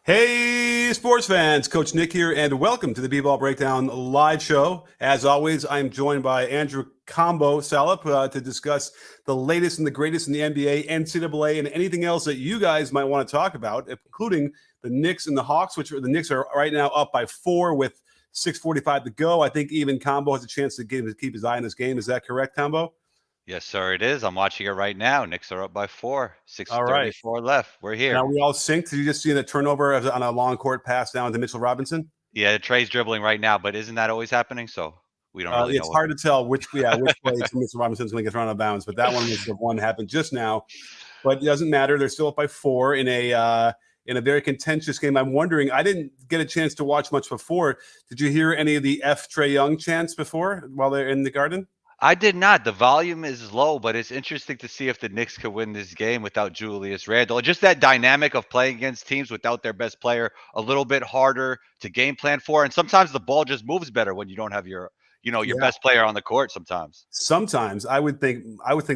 Hey, sports fans, Coach Nick here, and welcome to the B-Ball Breakdown live show. As always, I'm joined by Andrew Combo Salop to discuss the latest and the greatest in the NBA, NCAA, and anything else that you guys might want to talk about, including the Knicks and the Hawks, which the Knicks are right now up by 4 with 6:45 to go. I think even Combo has a chance to keep his eye on this game. Is that correct, Combo? Yes, sir, it is. I'm watching it right now. Knicks are up by 4, All right. 6:34 left. We're And are here. we all synced? Did you just see the turnover on a long court pass down to Mitchell Robinson? Yeah, Trey's dribbling right now, but isn't that always happening? So we don't really know It's what. hard to tell which play Mr. Robinson's going to get thrown out of bounds, but that one was the one happened just now. But it doesn't matter; they're still up by 4 in a very contentious game. I'm wondering. I didn't get a chance to watch much before. Did you hear any of the F Trey Young chants before while they're in the Garden? I did not. The volume is low, but it's interesting to see if the Knicks could win this game without Julius Randle. Just that dynamic of playing against teams without their best player, a little bit harder to game plan for. And sometimes the ball just moves better when you don't have your Yeah. best player on the court sometimes. Sometimes I would think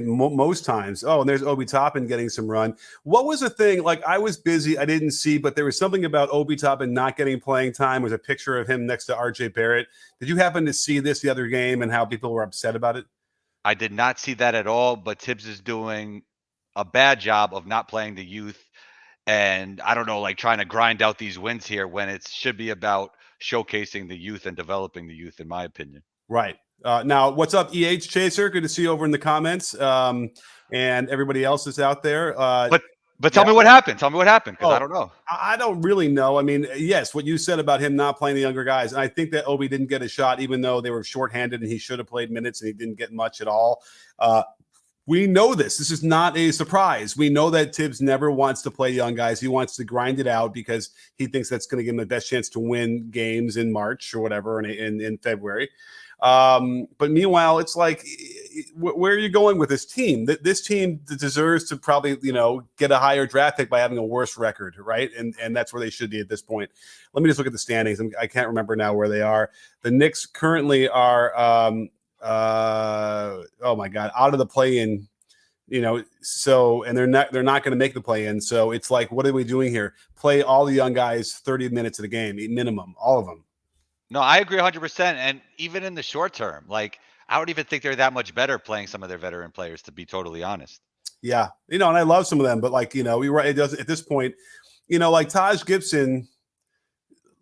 most times. Oh, and there's Obi Toppin getting some run. What was the thing? Like I was busy, I didn't see, but there was something about Obi Toppin not getting playing time. There was a picture of him next to RJ Barrett. Did you happen to see this the other game and how people were upset about it? I did not see that at all, but Tibbs is doing a bad job of not playing the youth. And I don't know, like trying to grind out these wins here when it should be about showcasing the youth and developing the youth, in my opinion. Right. Now, what's up, EH Chaser? Good to see you over in the comments. And everybody else is out there. But tell Yeah. me what happened. Tell me what happened, because Oh, I don't know. I don't really know. I mean, yes, what you said about him not playing the younger guys. And I think that Obi didn't get a shot, even though they were shorthanded and he should have played minutes and he didn't get much at all. We know this. This is not a surprise. We know that Tibbs never wants to play young guys. He wants to grind it out because he thinks that's going to give him the best chance to win games in March or whatever in February. But meanwhile, it's like, where are you going with this team? This team deserves to probably, get a higher draft pick by having a worse record, right? And that's where they should be at this point. Let me just look at the standings. I can't remember now where they are. The Knicks currently are, oh my God, out of the play-in. So and they're not going to make the play-in. So it's like, what are we doing here? Play all the young guys 30 minutes of the game, minimum, all of them. No, I agree 100%. And even in the short term, like I don't even think they're that much better playing some of their veteran players, to be totally honest. Yeah, and I love some of them, but like it does at this point. Like Taj Gibson,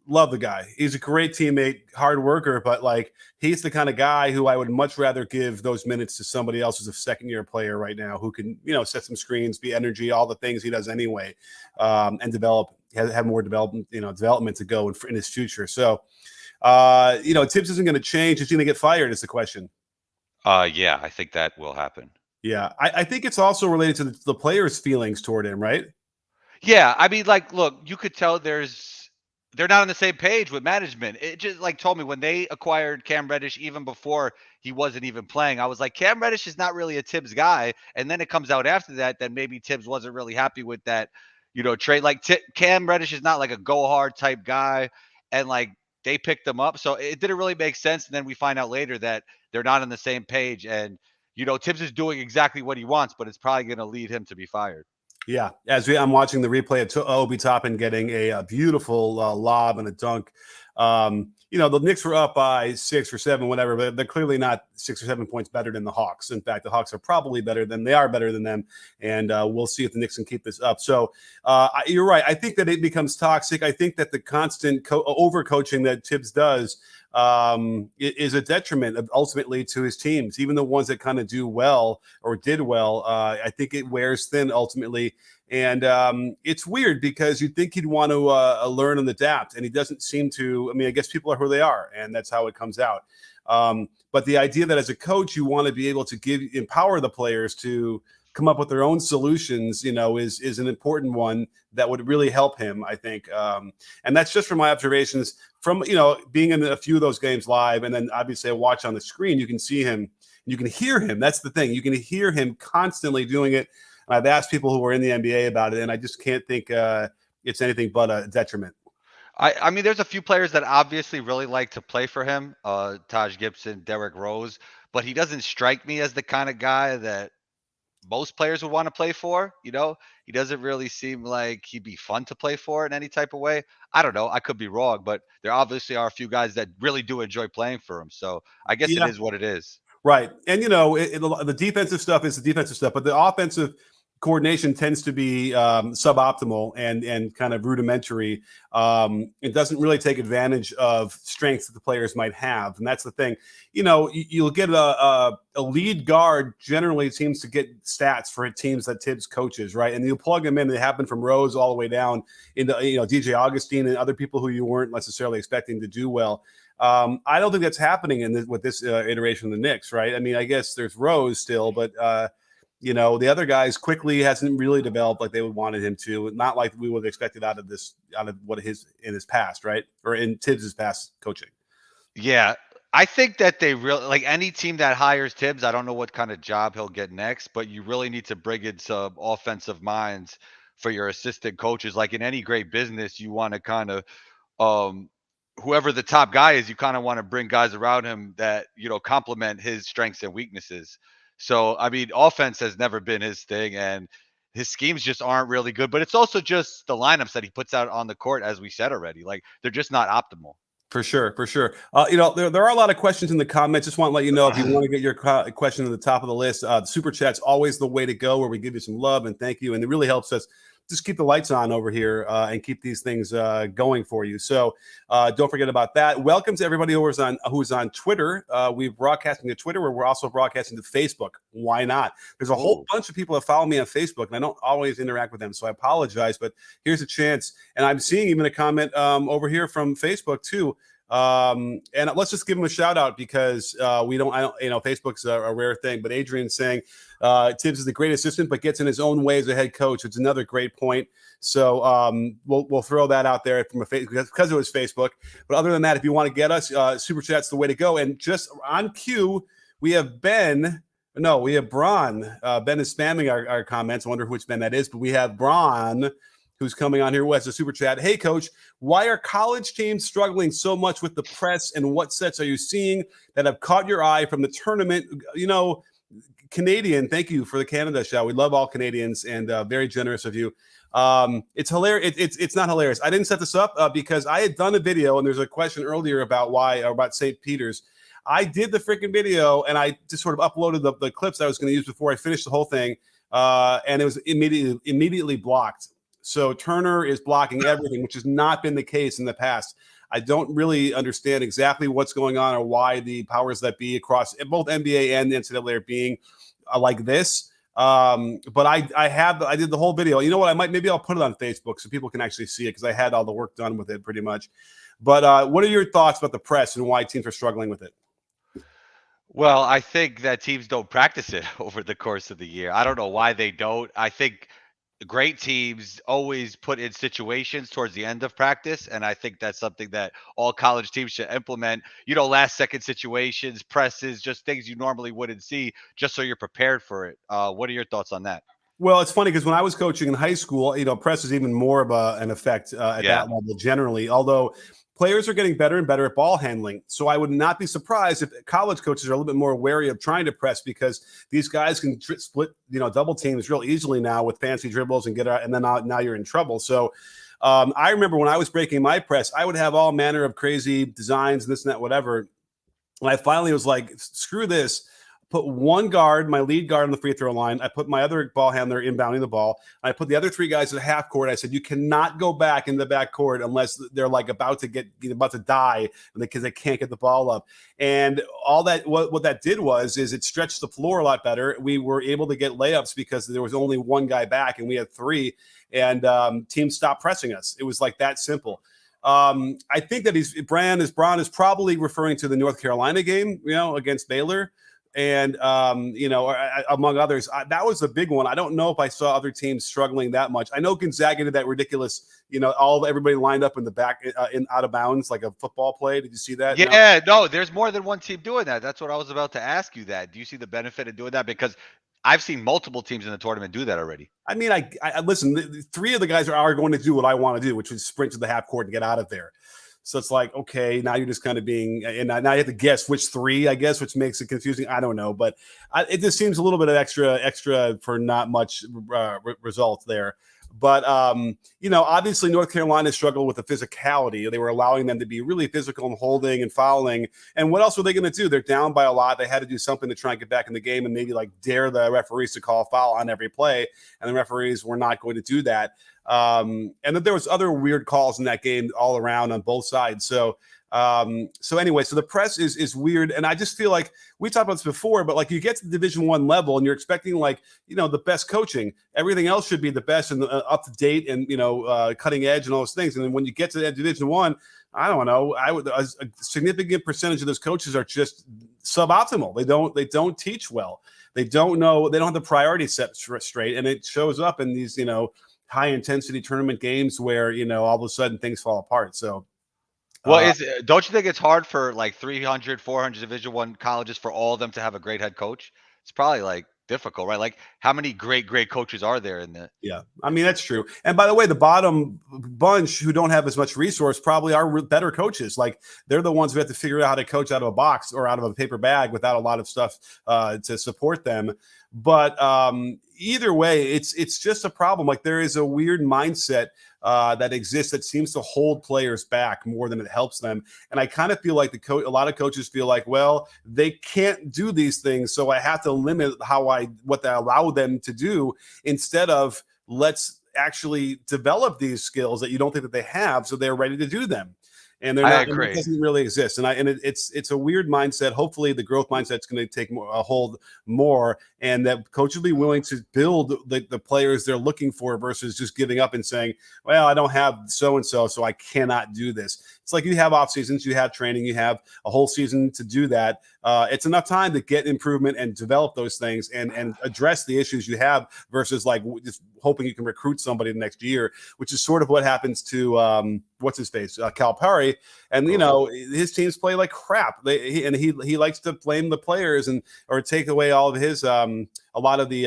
love the guy. He's a great teammate, hard worker, but like he's the kind of guy who I would much rather give those minutes to somebody else who's a second-year player right now who can set some screens, be energy, all the things he does anyway, and develop have more development to go in his future. So. Tibbs isn't going to change. He's going to get fired is the question. Yeah, I think that will happen. Yeah. I think it's also related to the players' feelings toward him, right? Yeah, I mean, like, look, you could tell they're not on the same page with management. It just like told me when they acquired Cam Reddish, even before he wasn't even playing, I was like, Cam Reddish is not really a Tibbs guy. And then it comes out after that maybe Tibbs wasn't really happy with that, trade. Like Cam Reddish is not like a go hard type guy, and like they picked him up, so it didn't really make sense. And then we find out later that they're not on the same page, and Tibbs is doing exactly what he wants, but it's probably going to lead him to be fired. Yeah, I'm watching the replay of Obi Toppin getting a beautiful lob and a dunk. The Knicks were up by 6 or 7, whatever, but they're clearly not 6 or 7 points better than the Hawks. In fact, the Hawks are probably better than them, and we'll see if the Knicks can keep this up. So you're right. I think that it becomes toxic. I think that the constant overcoaching that Tibbs does is a detriment ultimately to his teams, even the ones that kind of do well or did well. I think it wears thin ultimately. And it's weird because you'd think he'd want to learn and adapt, and he doesn't seem to. I mean, I guess people are who they are, and that's how it comes out. But the idea that as a coach, you want to be able to empower the players to come up with their own solutions, is an important one that would really help him, I think. And that's just from my observations from, being in a few of those games live. And then obviously I watch on the screen, you can see him, you can hear him. That's the thing. You can hear him constantly doing it. And I've asked people who are in the NBA about it, and I just can't think it's anything but a detriment. I mean, there's a few players that obviously really like to play for him, Taj Gibson, Derrick Rose, but he doesn't strike me as the kind of guy that most players would want to play for. You know, he doesn't really seem like he'd be fun to play for in any type of way. I don't know. I could be wrong, but there obviously are a few guys that really do enjoy playing for him. So I guess it Yeah. is what it is. Right. And, the defensive stuff is the defensive stuff, but the offensive coordination tends to be suboptimal and kind of rudimentary. It doesn't really take advantage of strengths that the players might have. And that's the thing. You'll get a lead guard generally seems to get stats for teams that Tibbs coaches, right? And you plug them in. They happen from Rose all the way down into, DJ Augustine and other people who you weren't necessarily expecting to do well. I don't think that's happening with this iteration of the Knicks, right? I mean, I guess there's Rose still, but the other guys quickly hasn't really developed like they would wanted him to. Not like we would have expected out of in his past, right? Or in Tibbs' past coaching. Yeah. I think that they really like any team that hires Tibbs. I don't know what kind of job he'll get next, but you really need to bring in some offensive minds for your assistant coaches. Like in any great business, you want to kind of whoever the top guy is, you kind of want to bring guys around him that, complement his strengths and weaknesses. So, I mean, offense has never been his thing, and his schemes just aren't really good. But it's also just the lineups that he puts out on the court, as we said already. Like, they're just not optimal. For sure. There are a lot of questions in the comments. Just want to let you know if you want to get your question at the top of the list, the super chat's always the way to go, where we give you some love and thank you, and it really helps us just keep the lights on over here and keep these things going for you. So don't forget about that. Welcome to everybody who's on Twitter. We're broadcasting to Twitter, where we're also broadcasting to Facebook. Why not? There's a whole bunch of people that follow me on Facebook, and I don't always interact with them, so I apologize. But here's a chance, and I'm seeing even a comment over here from Facebook too. And let's just give them a shout out because Facebook's a rare thing, but Adrian's saying Tibbs is the great assistant, but gets in his own way as a head coach. It's another great point. So we'll throw that out there because it was Facebook. But other than that, if you want to get us, super chat's the way to go. And just on cue, we have Braun. Ben is spamming our comments. I wonder which Ben that is, but we have Braun, who's coming on here who has a super chat. Hey, Coach, why are college teams struggling so much with the press, and what sets are you seeing that have caught your eye from the tournament? Canadian, thank you for the Canada shout. We love all Canadians, and very generous of you. It's hilarious. It's not hilarious. I didn't set this up because I had done a video, and there's a question earlier about St. Peter's. I did the freaking video, and I just sort of uploaded the clips I was going to use before I finished the whole thing, and it was immediately blocked. So Turner is blocking everything, which has not been the case in the past. I don't really understand exactly what's going on or why the powers that be across both NBA and the NCAA are being like this. But I did the whole video. You know what? Maybe I'll put it on Facebook so people can actually see it because I had all the work done with it pretty much. But what are your thoughts about the press and why teams are struggling with it? Well, I think that teams don't practice it over the course of the year. I don't know why they don't. I think great teams always put in situations towards the end of practice, and I think that's something that all college teams should implement. Last second situations, presses, just things you normally wouldn't see, just so you're prepared for it. What are your thoughts on that? Well, it's funny because when I was coaching in high school, press is even more of an effect at that level generally, although players are getting better and better at ball handling. So I would not be surprised if college coaches are a little bit more wary of trying to press because these guys can split, double teams real easily now with fancy dribbles and get out, and then now you're in trouble. So I remember when I was breaking my press, I would have all manner of crazy designs and this and that, whatever. And I finally was like, screw this. Put one guard, my lead guard on the free throw line. I put my other ball handler inbounding the ball. I put the other three guys at half court. I said, you cannot go back in the back court unless they're like about to die because they can't get the ball up. And all that, what that did is it stretched the floor a lot better. We were able to get layups because there was only one guy back and we had three, and teams stopped pressing us. It was like that simple. I think that Braun is probably referring to the North Carolina game, against Baylor. And, among others, that was a big one. I don't know if I saw other teams struggling that much. I know Gonzaga did that ridiculous, everybody lined up in the back out of bounds like a football play. Did you see that? Yeah, no, there's more than one team doing that. That's what I was about to ask you that. Do you see the benefit of doing that? Because I've seen multiple teams in the tournament do that already. I mean, I listen, three of the guys are going to do what I want to do, which is sprint to the half court and get out of there. So it's like, okay, now you're just kind of being, and now you have to guess which three, I guess, which makes it confusing. I don't know, but it just seems a little bit of extra for not much results there. But obviously North Carolina struggled with the physicality. They were allowing them to be really physical and holding and fouling. And what else were they going to do? They're down by a lot. They had to do something to try and get back in the game and maybe like dare the referees to call a foul on every play. And the referees were not going to do that. And then there was other weird calls in that game all around on both sides. So anyway, so the press is weird. And I just feel like we talked about this before, but like you get to the Division I level and you're expecting like, the best coaching, everything else should be the best and up to date and, cutting edge and all those things. And then when you get to that Division I don't know, a significant percentage of those coaches are just suboptimal. They don't teach well. They don't know, they don't have the priority set straight. And it shows up in these, high intensity tournament games where, all of a sudden things fall apart. So, well, don't you think it's hard for like 300, 400 Division I colleges for all of them to have a great head coach? It's probably like difficult, right? Like how many great coaches are there in the? Yeah, I mean, that's true. And by the way, the bottom bunch who don't have as much resource probably are better coaches. Like they're the ones who have to figure out how to coach out of a box or out of a paper bag without a lot of stuff to support them. But either way, it's just a problem. Like there is a weird mindset that exists that seems to hold players back more than it helps them. And I kind of feel like a lot of coaches feel like, well, they can't do these things, so I have to limit what they allow them to do instead of let's actually develop these skills that you don't think that they have, so they're ready to do them. And they're not. I agree. It doesn't really exist, and it's a weird mindset. Hopefully, the growth mindset is going to take a hold more, and that coaches will be willing to build the players they're looking for versus just giving up and saying, "Well, I don't have so and so I cannot do this." It's like you have off seasons, you have training, you have a whole season to do that. It's enough time to get improvement and develop those things and address the issues you have versus like just hoping you can recruit somebody the next year, which is sort of what happens to what's his face, Calipari. And his teams play like crap. He likes to blame the players or take away all of his a lot of the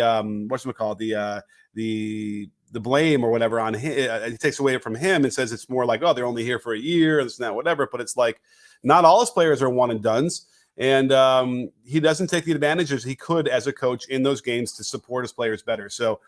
the blame or whatever on him. He takes away from him and says it's more like, oh, they're only here for a year, this and that, whatever. But it's like not all his players are one and dones. And he doesn't take the advantages he could as a coach in those games to support his players better. So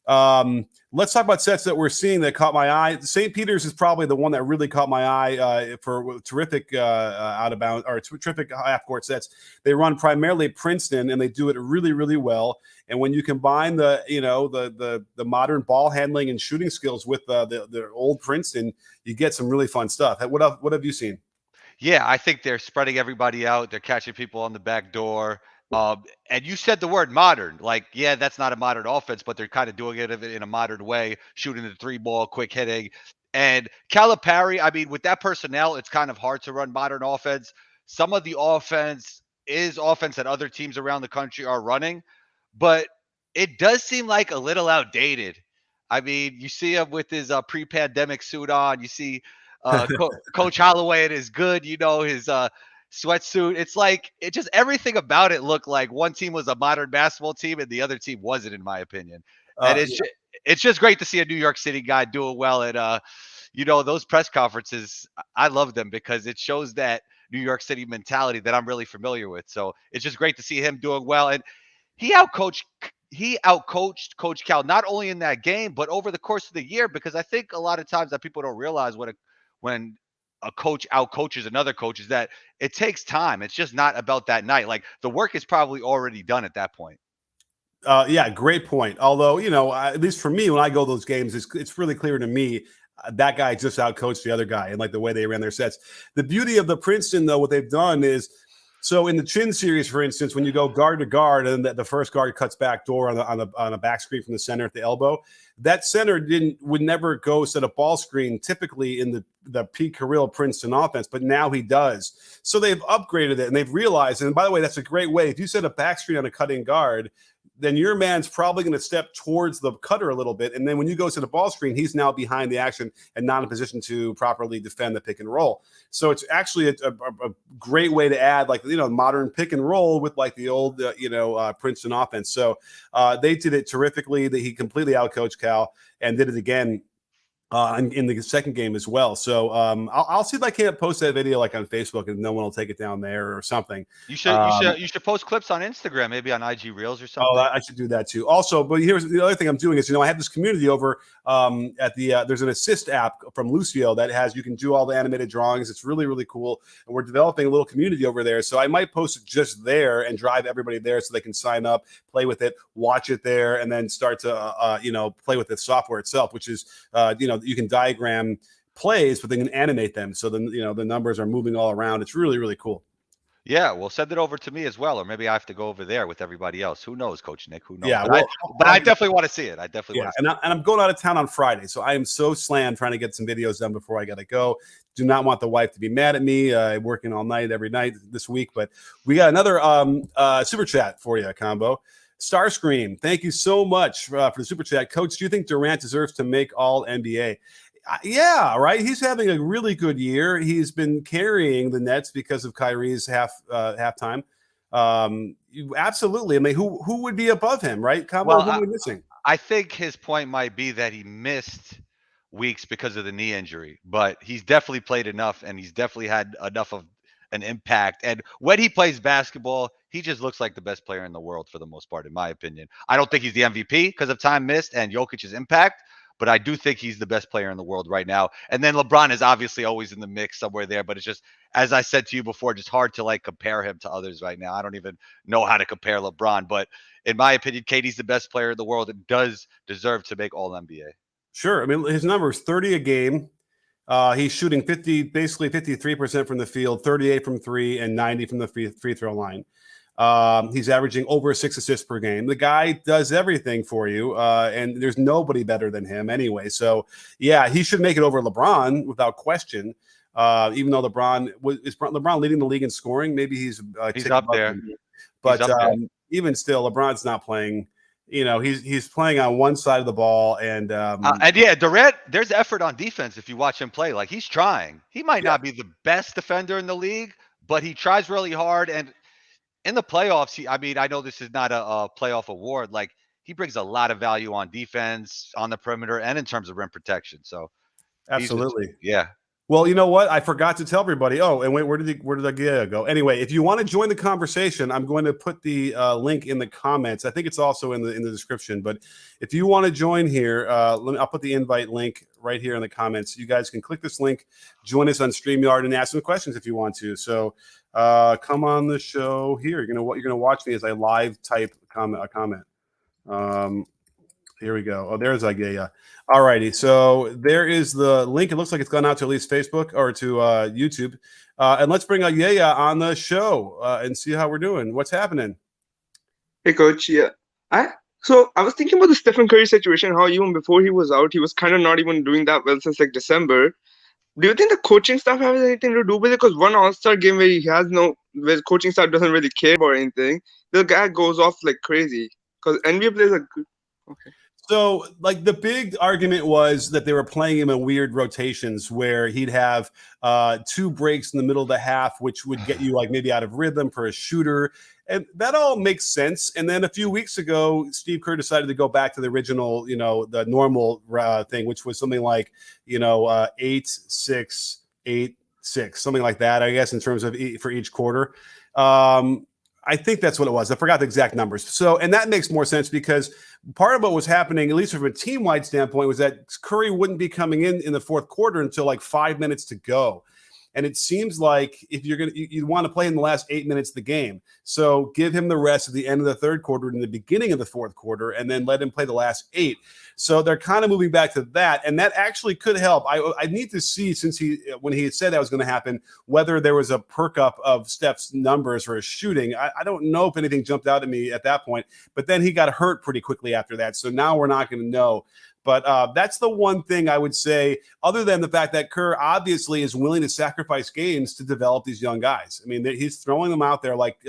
let's talk about sets that we're seeing that caught my eye. St. Peter's is probably the one that really caught my eye for terrific out of bounds or terrific half court sets. They run primarily Princeton and they do it really, really well. And when you combine the modern ball handling and shooting skills with the old Princeton, you get some really fun stuff. What have you seen? Yeah, I think they're spreading everybody out. They're catching people on the back door. And you said the word modern. Like, yeah, that's not a modern offense, but they're kind of doing it in a modern way, shooting the three ball, quick hitting. And Calipari, I mean, with that personnel, it's kind of hard to run modern offense. Some of the offense is offense that other teams around the country are running, but it does seem like a little outdated. I mean, you see him with his pre-pandemic suit on. You see Coach Holloway at his good, his sweatsuit. It's like everything about it looked like one team was a modern basketball team and the other team wasn't, in my opinion. And it's just great to see a New York City guy doing well at those press conferences. I love them because it shows that New York City mentality that I'm really familiar with. So it's just great to see him doing well. And he outcoached Coach Cal, not only in that game, but over the course of the year, because I think a lot of times that people don't realize when a coach outcoaches another coach is that it takes time. It's just not about that night. Like the work is probably already done at that point. Yeah, great point. Although, at least for me, when I go to those games, it's really clear to me that guy just outcoached the other guy and like the way they ran their sets. The beauty of the Princeton, though, what they've done is, so in the Chin series, for instance, when you go guard to guard and the first guard cuts back door on a back screen from the center at the elbow, that center would never go set a ball screen typically in the Pete Carril Princeton offense, but now he does. So they've upgraded it and they've realized, and by the way, that's a great way. If you set a back screen on a cutting guard, then your man's probably going to step towards the cutter a little bit. And then when you go to the ball screen, he's now behind the action and not in a position to properly defend the pick and roll. So it's actually a great way to add modern pick and roll with like the old, Princeton offense. So they did it terrifically. He completely outcoached Cal and did it again in the second game as well. So I'll see if I can't post that video like on Facebook, and no one will take it down there or something. You should post clips on Instagram, maybe on IG Reels or something. I should do that too. Also, but here's the other thing I'm doing is, I have this community over at the there's an assist app from Lucio that you can do all the animated drawings. It's really, really cool. And we're developing a little community over there. So I might post it just there and drive everybody there so they can sign up, play with it, watch it there, and then start to, play with the software itself, which is, you can diagram plays, but they can animate them. So then, the numbers are moving all around. It's really, really cool. Yeah, well, send it over to me as well, or maybe I have to go over there with everybody else. Who knows, Coach Nick? Who knows? Yeah, but I definitely want to see it. I definitely want to see it. And I'm going out of town on Friday, so I am so slammed trying to get some videos done before I got to go. Do not want the wife to be mad at me. Working all night every night this week, but we got another super chat for you, Combo. Starscream, thank you so much for the super chat. Coach, do you think Durant deserves to make all NBA? Yeah, right. He's having a really good year. He's been carrying the Nets because of Kyrie's halftime. Absolutely. I mean, who would be above him, right? Combo, who are we missing? I think his point might be that he missed weeks because of the knee injury, but he's definitely played enough, and he's definitely had enough of an impact. And when he plays basketball, he just looks like the best player in the world for the most part, in my opinion. I don't think he's the MVP because of time missed and Jokic's impact, but I do think he's the best player in the world right now. And then LeBron is obviously always in the mix somewhere there, but it's just, as I said to you before, just hard to compare him to others right now. I don't even know how to compare LeBron, but in my opinion, KD's the best player in the world and does deserve to make all NBA. Sure. I mean, his number is 30 a game. He's shooting basically 53% from the field, 38 from three, and 90 from the free throw line. He's averaging over 6 assists per game. The guy does everything for you, and there's nobody better than him anyway. So, yeah, he should make it over LeBron without question. Even though LeBron leading the league in scoring, maybe he's up there. But even still, LeBron's not playing. He's playing on one side of the ball, and yeah, Durant, there's effort on defense if you watch him play. Like, he's trying. He might not be the best defender in the league, but he tries really hard. And in the playoffs, I know this is not a playoff award. Like, he brings a lot of value on defense, on the perimeter, and in terms of rim protection. So, absolutely, yeah. Well, you know what? I forgot to tell everybody. Oh, and wait, where did the go? Anyway, if you want to join the conversation, I'm going to put the link in the comments. I think it's also in the description. But if you want to join here, I'll put the invite link right here in the comments. You guys can click this link, join us on StreamYard, and ask some questions if you want to. So come on the show here. You're gonna watch me as I live type a comment. Here we go. Oh, there's Agaya. All righty. So there is the link. It looks like it's gone out to at least Facebook or to YouTube. And let's bring Agaya on the show and see how we're doing. What's happening? Hey, Coach. Yeah. So I was thinking about the Stephen Curry situation, how even before he was out, he was kind of not even doing that well since December. Do you think the coaching staff has anything to do with it? Because one All-Star game where where coaching staff doesn't really care about anything, the guy goes off like crazy. Because NBA players are good. Okay. So, the big argument was that they were playing him in weird rotations where he'd have 2 breaks in the middle of the half, which would get you maybe out of rhythm for a shooter. And that all makes sense. And then a few weeks ago, Steve Kerr decided to go back to the original, the normal thing, which was something like, 8-6, 8-6, something like that, I guess, in terms of for each quarter. I think that's what it was. I forgot the exact numbers. So, and that makes more sense because part of what was happening, at least from a team-wide standpoint, was that Curry wouldn't be coming in the fourth quarter until 5 minutes to go. And it seems like if you want to play in the last 8 minutes of the game. So give him the rest at the end of the third quarter and the beginning of the fourth quarter, and then let him play the last 8. So they're kind of moving back to that. And that actually could help. I need to see, since when he had said that was going to happen, whether there was a perk up of Steph's numbers for his shooting. I don't know if anything jumped out at me at that point, but then he got hurt pretty quickly after that. So now we're not going to know. But that's the one thing I would say, other than the fact that Kerr obviously is willing to sacrifice games to develop these young guys. I mean, he's throwing them out there like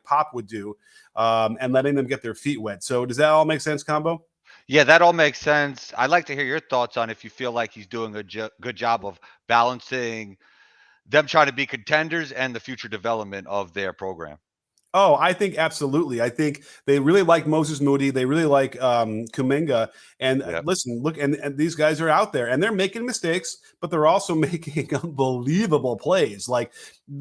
Pop would do, and letting them get their feet wet. So does that all make sense, Combo? Yeah, that all makes sense. I'd like to hear your thoughts on if you feel like he's doing a good job of balancing them trying to be contenders and the future development of their program. Oh, I think absolutely. I think they really like Moses Moody. They really like Kuminga. And Yep. listen, look, and these guys are out there and they're making mistakes, but they're also making unbelievable plays. Like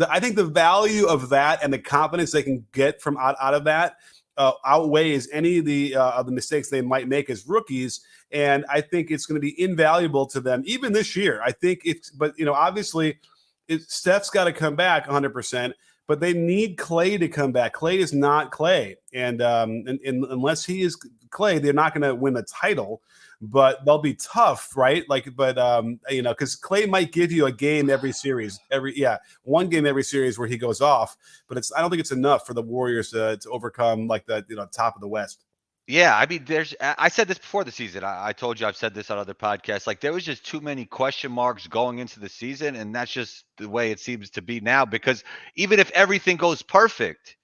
I think the value of that and the confidence they can get from out of that outweighs any of the mistakes they might make as rookies. And I think it's going to be invaluable to them even this year. I think but obviously, Steph's got to come back 100%. But they need Clay to come back. Clay is not Clay, and unless he is Clay, they're not going to win the title. But they'll be tough, right? Because Clay might give you a game every series, one game every series where he goes off. But I don't think it's enough for the Warriors to overcome like the top of the West. Yeah, I mean, I said this before the season. I told you I've said this on other podcasts. Like, there was just too many question marks going into the season, and that's just the way it seems to be now. Because even if everything goes perfect,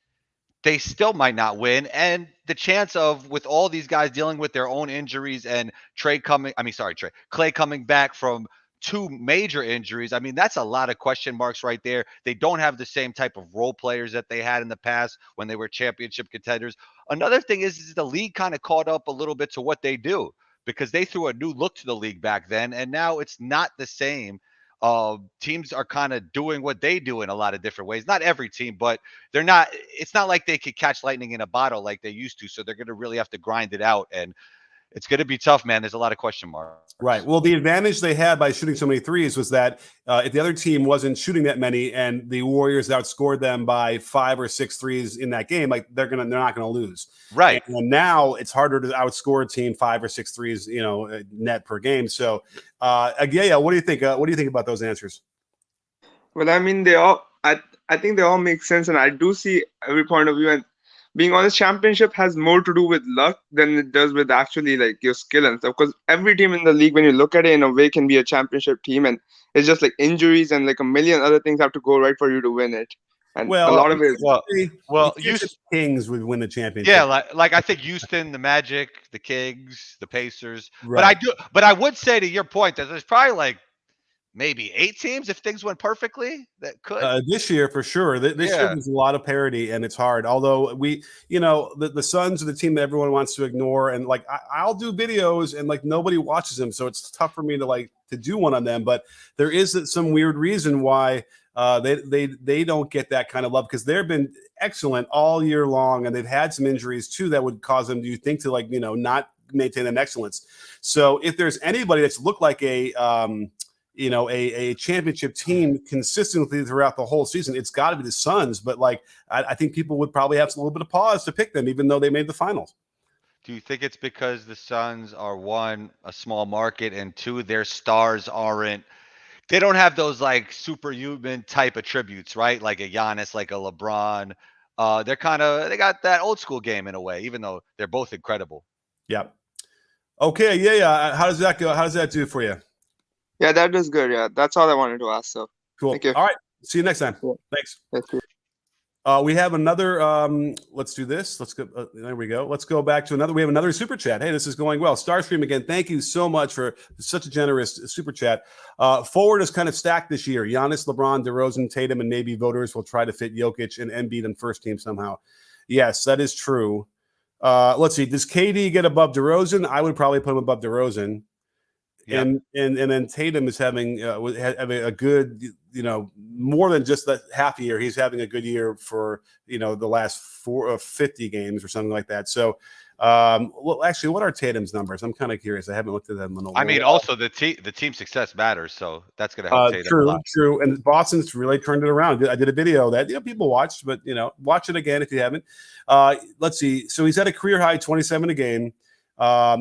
they still might not win. And the chance of, with all these guys dealing with their own injuries and Clay coming back from 2 major injuries. I mean, that's a lot of question marks right there. They don't have the same type of role players that they had in the past when they were championship contenders. Another thing is the league kind of caught up a little bit to what they do, because they threw a new look to the league back then, and now it's not the same. Teams are kind of doing what they do in a lot of different ways. Not every team, but it's not like they could catch lightning in a bottle like they used to. So they're going to really have to grind it out. And it's going to be tough, man. There's a lot of question marks. Right. Well, the advantage they had by shooting so many threes was that if the other team wasn't shooting that many and the Warriors outscored them by 5 or 6 threes in that game, like they're not gonna lose. Right. And now it's harder to outscore a team 5 or 6 threes, net per game. So, what do you think? What do you think about those answers? Well, I mean, I think they all make sense, and I do see every point of view. And being honest, championship has more to do with luck than it does with actually like your skill and stuff. Because every team in the league, when you look at it in a way, can be a championship team, and it's just like injuries and like a million other things have to go right for you to win it. And a lot of it is Kings would win the championship. Yeah, like I think Houston, the Magic, the Kings, the Pacers. Right. But I would say, to your point, that there's probably like maybe 8 teams, if things went perfectly, that could. This year, for sure. This year there's a lot of parity, and it's hard. Although the Suns are the team that everyone wants to ignore, and like I'll do videos, and like nobody watches them, so it's tough for me to do one on them. But there is some weird reason why they don't get that kind of love, because they've been excellent all year long, and they've had some injuries too that would cause them to not maintain an excellence. So if there's anybody that's looked like a championship team consistently throughout the whole season, it's got to be the Suns. But I think people would probably have a little bit of pause to pick them, even though they made the finals. Do you think it's because the Suns are, 1, a small market, and 2, their stars they don't have those like superhuman type attributes, right? Like a Giannis, like a LeBron. They got that old school game in a way, even though they're both incredible. Yeah. Okay. Yeah. How does that go? How does that do for you? Yeah, that is good. Yeah, that's all I wanted to ask. So cool. Thank you. All right. See you next time. Cool. Thanks. Thank you. We have another. Let's do this. Let's go. There we go. Let's go back to another. We have another super chat. Hey, this is going well. Starstream again. Thank you so much for such a generous super chat. Forward is kind of stacked this year. Giannis, LeBron, DeRozan, Tatum, and maybe voters will try to fit Jokic and Embiid in first team somehow. Yes, that is true. Let's see. Does KD get above DeRozan? I would probably put him above DeRozan. Yep. And then Tatum is having a good, more than just that half a year. He's having a good year for, the last 50 games or something like that. So, actually, what are Tatum's numbers? I'm kind of curious. I haven't looked at them in a while. I mean, also the team success matters, so that's going to help Tatum a lot. True. And Boston's really turned it around. I did a video that people watched, but watch it again if you haven't. Let's see. So he's at a career high 27 a game.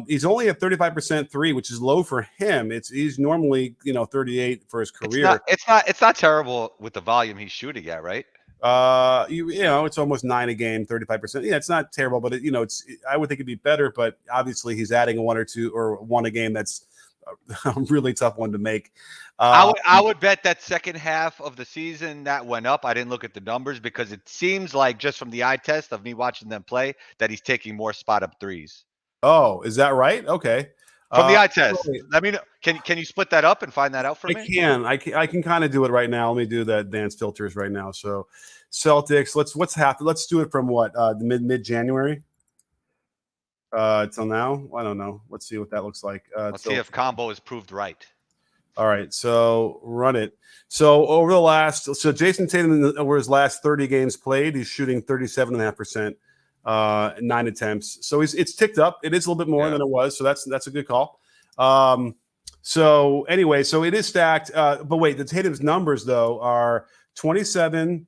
He's only at 35% 3, which is low for him. He's normally 38 for his career. It's not terrible with the volume he's shooting at, right? It's almost 9 a game, 35%. Yeah, it's not terrible, but I would think it'd be better. But obviously, he's adding 1 or 2 or 1 a game. That's a really tough one to make. I would bet that second half of the season that went up. I didn't look at the numbers because it seems like, just from the eye test of me watching them play, that he's taking more spot up threes. Oh, is that right? Okay. From the eye test. I mean, can you split that up and find that out for me? I can kind of do it right now. Let me do the advanced filters right now. So Celtics. What's happened? Let's do it from what the mid January till now. I don't know. Let's see what that looks like. Let's see if combo is proved right. All right, so run it. So over the last, Jason Tatum over his last 30 games played, he's shooting 37.5%, 9 attempts. So it's ticked up. It is a little bit more than it was. So that's a good call. So anyway, so it is stacked. But wait, the Tatum's numbers though are 27.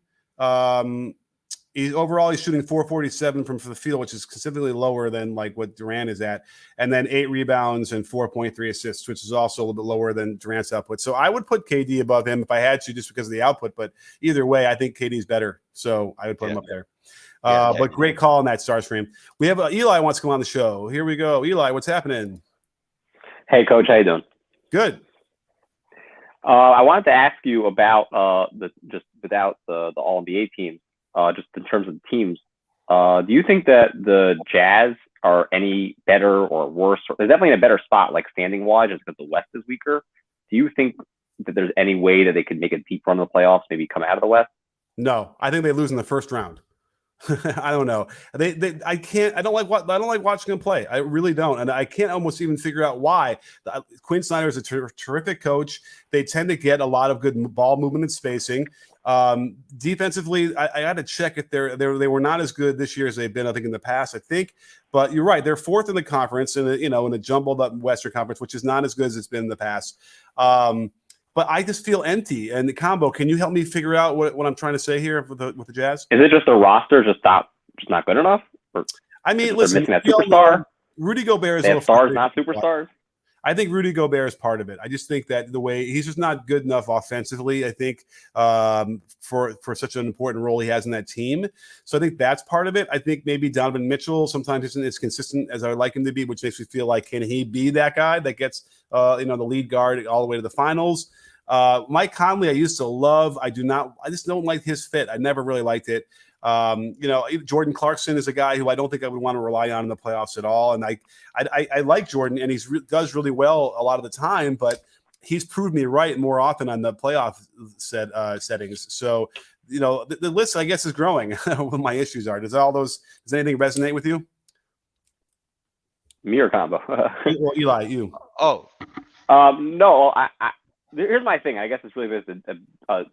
He's shooting 447 from the field, which is considerably lower than like what Durant is at, and then 8 rebounds and 4.3 assists, which is also a little bit lower than Durant's output. So I would put KD above him if I had to, just because of the output. But either way, I think KD's better, so I would put him up there. But great call on that star stream. We have Eli wants to come on the show. Here we go, Eli. What's happening? Hey, Coach. How you doing? Good. I wanted to ask you about without the All NBA team. Just in terms of the teams, do you think that the Jazz are any better or worse? They're definitely in a better spot, like standing-wise, just because the West is weaker. Do you think that there's any way that they could make a deep run in the playoffs, maybe come out of the West? No, I think they lose in the first round. I don't know. I don't like watching them play. I really don't, and I can't almost even figure out why. Quinn Snyder is a terrific coach. They tend to get a lot of good ball movement and spacing. Defensively, I had to check if they were not as good this year as they've been, I think, in the past. I think, but you're right. They're fourth in the conference, in a jumbled up Western Conference, which is not as good as it's been in the past. But I just feel empty. And the combo, can you help me figure out what I'm trying to say here with the Jazz? Is it just the roster just not good enough? Or I mean, listen, missing that superstar. Rudy Gobert is they have stars, not superstars. I think Rudy Gobert is part of it. I just think that the way he's just not good enough offensively, I think, for such an important role he has in that team. So I think that's part of it. I think maybe Donovan Mitchell sometimes isn't as consistent as I would like him to be, which makes me feel like, can he be that guy that gets, the lead guard all the way to the finals? Mike Conley, I used to love. I just don't like his fit. I never really liked it. Jordan Clarkson is a guy who I don't think I would want to rely on in the playoffs at all. And I like Jordan, and he does really well a lot of the time, but he's proved me right more often on the playoff settings. So, the list, I guess, is growing. What my issues are. Does anything resonate with you? Me or combo? Well, Eli, you. Oh, no. Here's my thing. I guess it's really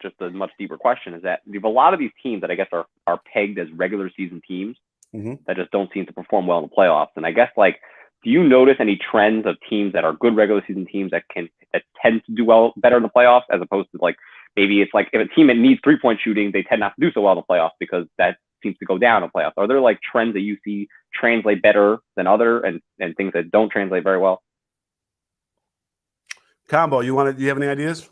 just a much deeper question. Is that we have a lot of these teams that I guess are pegged as regular season teams that just don't seem to perform well in the playoffs. And I guess, do you notice any trends of teams that are good regular season teams that tend to do better in the playoffs, as opposed to maybe it's if a team that needs 3-point shooting, they tend not to do so well in the playoffs because that seems to go down in the playoffs. Are there trends that you see translate better than other and things that don't translate very well? Combo, do you have any ideas?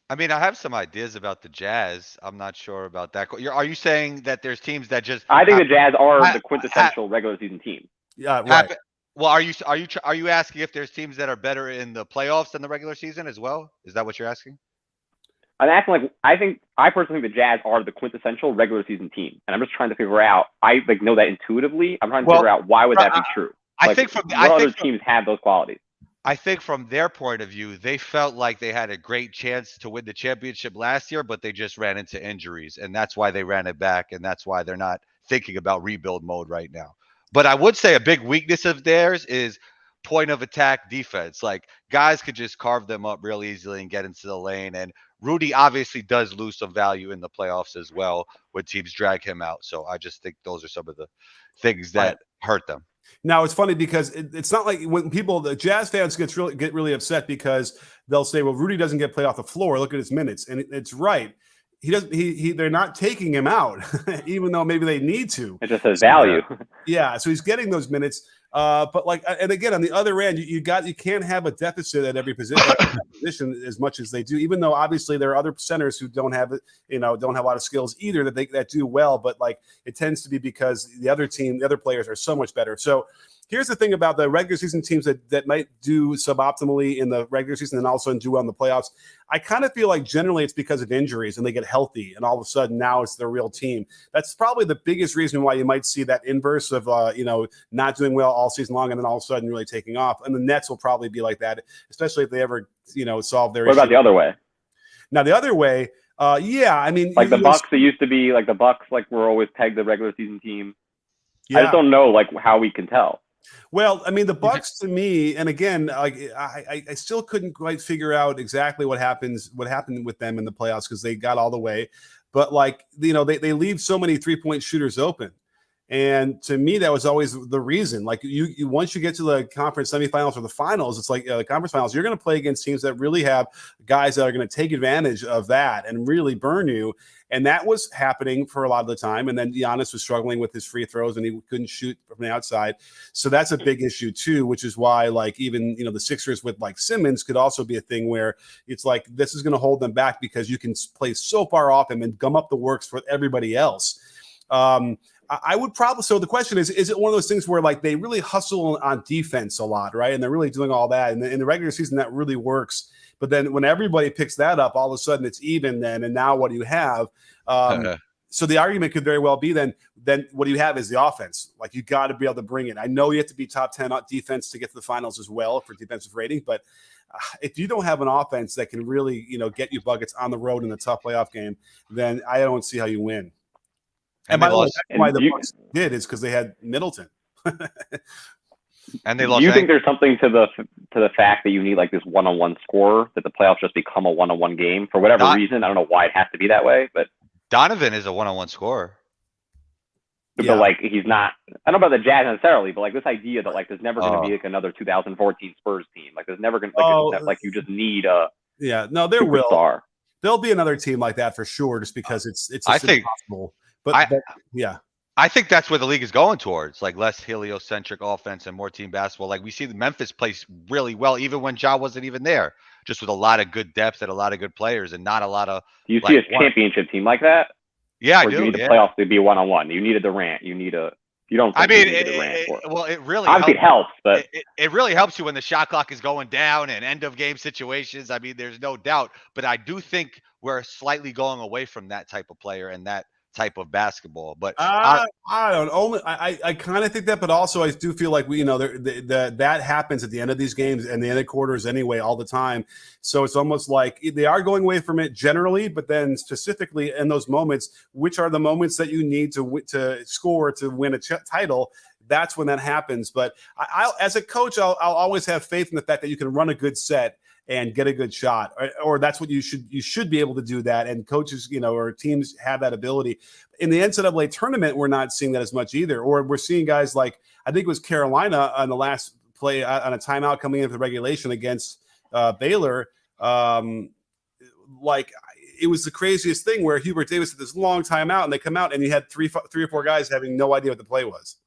I mean, I have some ideas about the Jazz. I'm not sure about that. Are you saying that there's teams that just? I think the Jazz are the quintessential regular season team. Yeah, right. Well, are you asking if there's teams that are better in the playoffs than the regular season as well? Is that what you're asking? I'm asking I personally think the Jazz are the quintessential regular season team, and I'm just trying to figure out. I know that intuitively. I'm trying to figure out why would that be true. I think other teams have those qualities. I think from their point of view, they felt like they had a great chance to win the championship last year, but they just ran into injuries, and that's why they ran it back, and that's why they're not thinking about rebuild mode right now. But I would say a big weakness of theirs is point of attack defense. Guys could just carve them up real easily and get into the lane, and Rudy obviously does lose some value in the playoffs as well when teams drag him out. So I just think those are some of the things that hurt them. Now, it's funny because it's not like when the Jazz fans get really upset because they'll say, well, Rudy doesn't get played off the floor. Look at his minutes. And it's right. They're not taking him out, even though maybe they need to. It just has value. Yeah. So he's getting those minutes. But and again, on the other end, you can't have a deficit at every position as much as they do, even though obviously there are other centers who don't have a lot of skills either that do well, but it tends to be because the other players are so much better. So here's the thing about the regular season teams that might do suboptimally in the regular season and all of a sudden do well in the playoffs. I kind of feel like generally it's because of injuries and they get healthy and all of a sudden now it's their real team. That's probably the biggest reason why you might see that inverse of, not doing well all season long and then all of a sudden really taking off. And the Nets will probably be like that, especially if they ever, solve their issue. What about the other way? Now, the other way, Yeah, I mean, Like the Bucks, it used to be like the Bucks, like were always pegged the regular season team. Yeah. I just don't know like how we can tell. Well, I mean, the Bucks to me, and again, I still couldn't quite figure out exactly what happened with them in the playoffs because they got all the way, but like they leave so many 3-point shooters open, and to me that was always the reason. Like you once you get to the conference semifinals or the finals, it's like the conference finals, you're going to play against teams that really have guys that are going to take advantage of that and really burn you. And that was happening for a lot of the time. And then Giannis was struggling with his free throws and he couldn't shoot from the outside. So that's a big issue too, which is why like even, the Sixers with like Simmons could also be a thing where it's like, this is going to hold them back because you can play so far off him and gum up the works for everybody else. I would probably, so the question is it one of those things where like they really hustle on defense a lot, right? And they're really doing all that. And in the regular season, that really works. But then when everybody picks that up, all of a sudden it's even then. And now what do you have? So the argument could very well be then what do you have is the offense. Like you got to be able to bring it. I know you have to be top 10 on defense to get to the finals as well for defensive rating. But if you don't have an offense that can really, get you buckets on the road in a tough playoff game, then I don't see how you win. And by the way, that's why the Bucks did is because they had Middleton. And they lost. Do you think there's something to the fact that you need like this one-on-one scorer, that the playoffs just become a one-on-one game for whatever reason? I don't know why it has to be that way, but Donovan is a one-on-one scorer. But like he's not. I don't know about the Jazz necessarily, but like this idea that like there's never going to be like another 2014 Spurs team. Like there's never going to like you just need a there will. There'll be another team like that for sure, just because it's impossible. But I think that's where the league is going towards, like less heliocentric offense and more team basketball. Like we see the Memphis plays really well, even when Ja wasn't even there, just with a lot of good depth and a lot of good players and not a lot of. Do you see a championship team like that? Yeah, or I do. You need the playoffs to be a one-on-one. You need a Durant. You need a. You don't. I mean, it really obviously it helps, but it really helps you when the shot clock is going down and end of game situations. I mean, there's no doubt, but I do think we're slightly going away from that type of player and that type of basketball. But I don't only I kind of think that, but also I do feel like we that happens at the end of these games and the end of quarters anyway all the time. So it's almost like they are going away from it generally, but then specifically in those moments, which are the moments that you need to score to win a title. That's when that happens. But I as a coach, I'll always have faith in the fact that you can run a good set and get a good shot, or that's what you should be able to do that. And coaches, or teams have that ability. In the NCAA tournament, we're not seeing that as much either. Or we're seeing guys like, I think it was Carolina on the last play on a timeout coming into the regulation against Baylor. Like it was the craziest thing where Hubert Davis had this long timeout and they come out and you had three or four guys having no idea what the play was.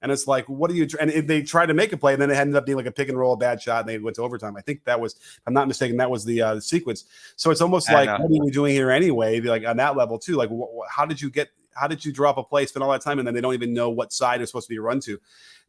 And it's like, what do you? And if they tried to make a play, and then it ended up being like a pick and roll, a bad shot, and they went to overtime. I think that was, if I'm not mistaken, that was the sequence. So it's almost like, what are we doing here anyway? Like on that level too. Like, how did you drop a play, spend all that time, and then they don't even know what side it's supposed to be run to?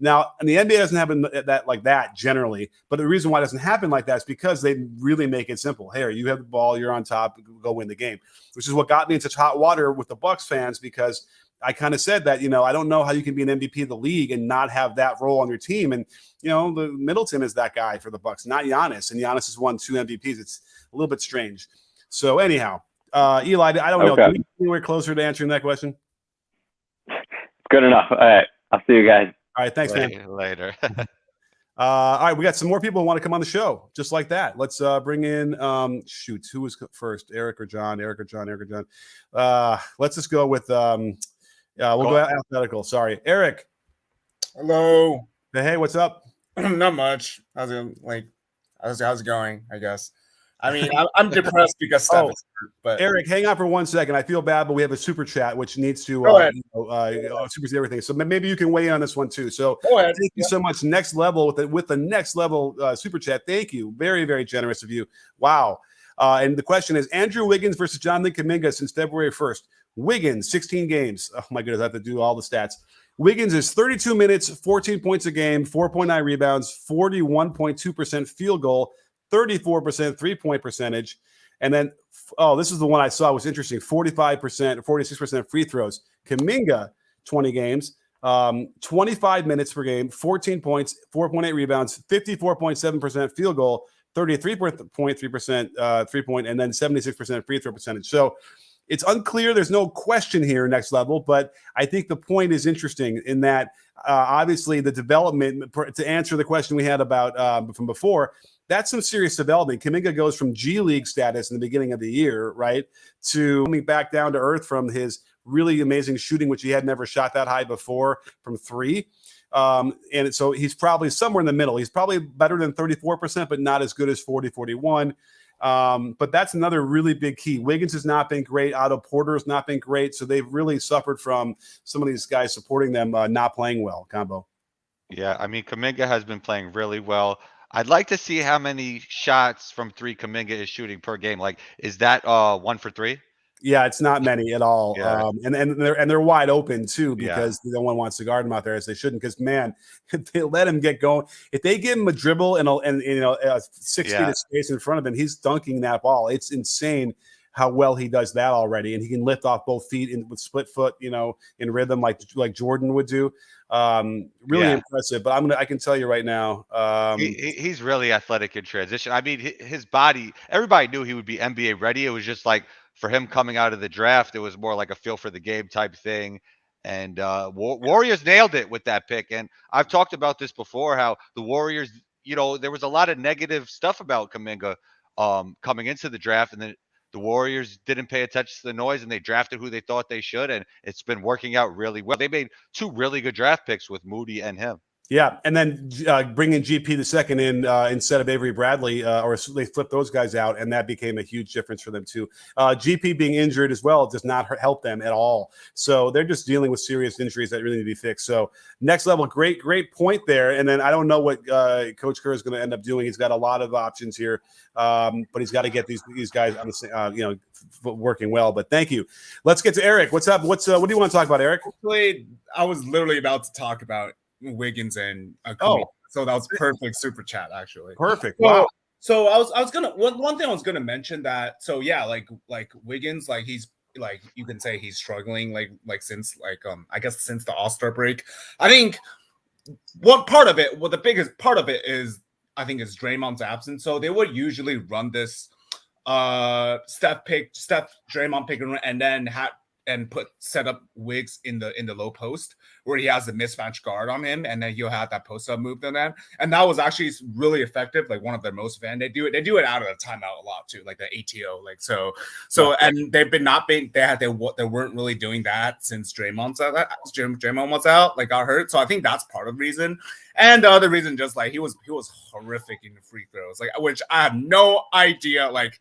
Now, and the NBA doesn't happen that like that generally, but the reason why it doesn't happen like that is because they really make it simple. Hey, you have the ball, you're on top, go win the game, which is what got me in such hot water with the Bucks fans, because I kind of said that, I don't know how you can be an MVP of the league and not have that role on your team. And, the Middleton is that guy for the Bucks, not Giannis. And Giannis has won 2 MVPs. It's a little bit strange. So anyhow, Eli, I don't know. Can we get anywhere closer to answering that question? Good enough. All right. I'll see you guys. All right. Thanks, man. Later. All right. We got some more people who want to come on the show just like that. Let's bring in, who was first? Eric or John? Let's just go with, we'll go alphabetical. Sorry. Eric. Hello. Hey, what's up? Not much. How's it going, I guess? I mean, I'm depressed because stuff is hurt, but Eric, hang on for 1 second. I feel bad, but we have a super chat which needs to supersede everything. So maybe you can weigh in on this one too. So thank you so much. Next level with the next level super chat. Thank you. Very, very generous of you. Wow. And the question is Andrew Wiggins versus Jonathan Kuminga since February 1st. Wiggins, 16 games. Oh my goodness, I have to do all the stats. Wiggins is 32 minutes, 14 points a game, 4.9 rebounds, 41.2% field goal, 34% three-point percentage. And then, this is the one I saw was interesting, 45%, 46% free throws. Kuminga, 20 games, 25 minutes per game, 14 points, 4.8 rebounds, 54.7% field goal, 33.3% 3-point, and then 76% free throw percentage. So it's unclear. There's no question here next level, but I think the point is interesting in that obviously the development, to answer the question we had about from before, that's some serious development. Kuminga goes from G League status in the beginning of the year, right, to coming back down to earth from his really amazing shooting, which he had never shot that high before from three. And so he's probably somewhere in the middle. He's probably better than 34%, but not as good as 41. But that's another really big key. Wiggins has not been great. Otto Porter has not been great. So they've really suffered from some of these guys supporting them not playing well, Combo. Yeah, I mean, Kuminga has been playing really well. I'd like to see how many shots from three Kuminga is shooting per game. Like, is that 1 for 3? Yeah, it's not many at all. Yeah. And they're wide open too, because no one wants to guard him out there, as they shouldn't. Because man, if they let him get going, if they give him a dribble and 6 feet of space in front of him, he's dunking that ball. It's insane how well he does that already, and he can lift off both feet with split foot, in rhythm like Jordan would do. Really impressive. But I can tell you right now, he's really athletic in transition. I mean, his body, everybody knew he would be NBA ready. It was just like, for him coming out of the draft, it was more like a feel for the game type thing. And Warriors nailed it with that pick. And I've talked about this before, how the Warriors, there was a lot of negative stuff about Kuminga coming into the draft, and then the Warriors didn't pay attention to the noise, and they drafted who they thought they should, and it's been working out really well. They made 2 really good draft picks with Moody and him. Yeah, and then bringing GP the second in instead of Avery Bradley, or they flipped those guys out, and that became a huge difference for them too. GP being injured as well does not help them at all. So they're just dealing with serious injuries that really need to be fixed. So next level, great point there. And then I don't know what Coach Kerr is going to end up doing. He's got a lot of options here, but he's got to get these guys on the working well. But thank you. Let's get to Eric. What's up? What do you want to talk about, Eric? Actually, I was literally about to talk about Wiggins and Kuminga. So that was perfect super chat, actually. Perfect. Wow. So I was gonna one thing I was gonna mention that. So yeah, like Wiggins, like he's like, you can say he's struggling like since I guess since the All-Star break. I think the biggest part of it is, I think, is Draymond's absence. So they would usually run this Steph Draymond pick and then set up Wiggs in the low post where he has the mismatch guard on him, and then he'll have that post up move to them. And that was actually really effective, like one of their most fan. They do it out of the timeout a lot too, like the ATO, like so. And they weren't really doing that since Draymond was out, like got hurt. So I think that's part of the reason. And the other reason, just like he was horrific in the free throws, like, which I have no idea, like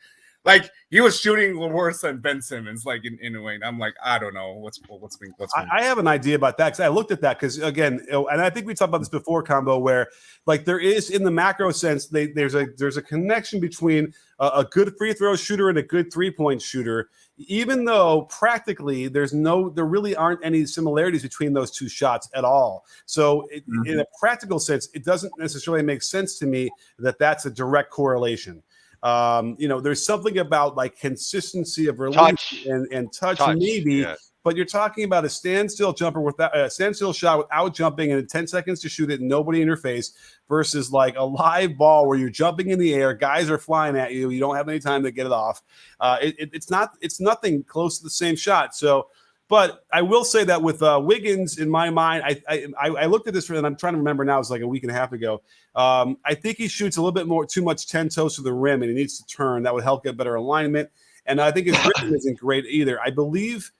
he was shooting worse than Ben Simmons, like in a way. I'm like, I don't know what's been. I have an idea about that, because I looked at that, because again, and I think we talked about this before, Combo, where like there is, in the macro sense, there's a connection between a good free throw shooter and a good 3-point shooter, even though practically there really aren't any similarities between those two shots at all. So in a practical sense, it doesn't necessarily make sense to me that that's a direct correlation. There's something about like consistency of release and touch maybe, but you're talking about a standstill jumper without a standstill shot without jumping, and 10 seconds to shoot it, nobody in your face, versus like a live ball where you're jumping in the air, guys are flying at you, you don't have any time to get it off. It's nothing close to the same shot. So, but I will say that with Wiggins, in my mind, I looked at this and I'm trying to remember now. It was like a week and a half ago. I think he shoots a little bit too much 10 toes to the rim, and he needs to turn. That would help get better alignment. And I think his rhythm isn't great either. I believe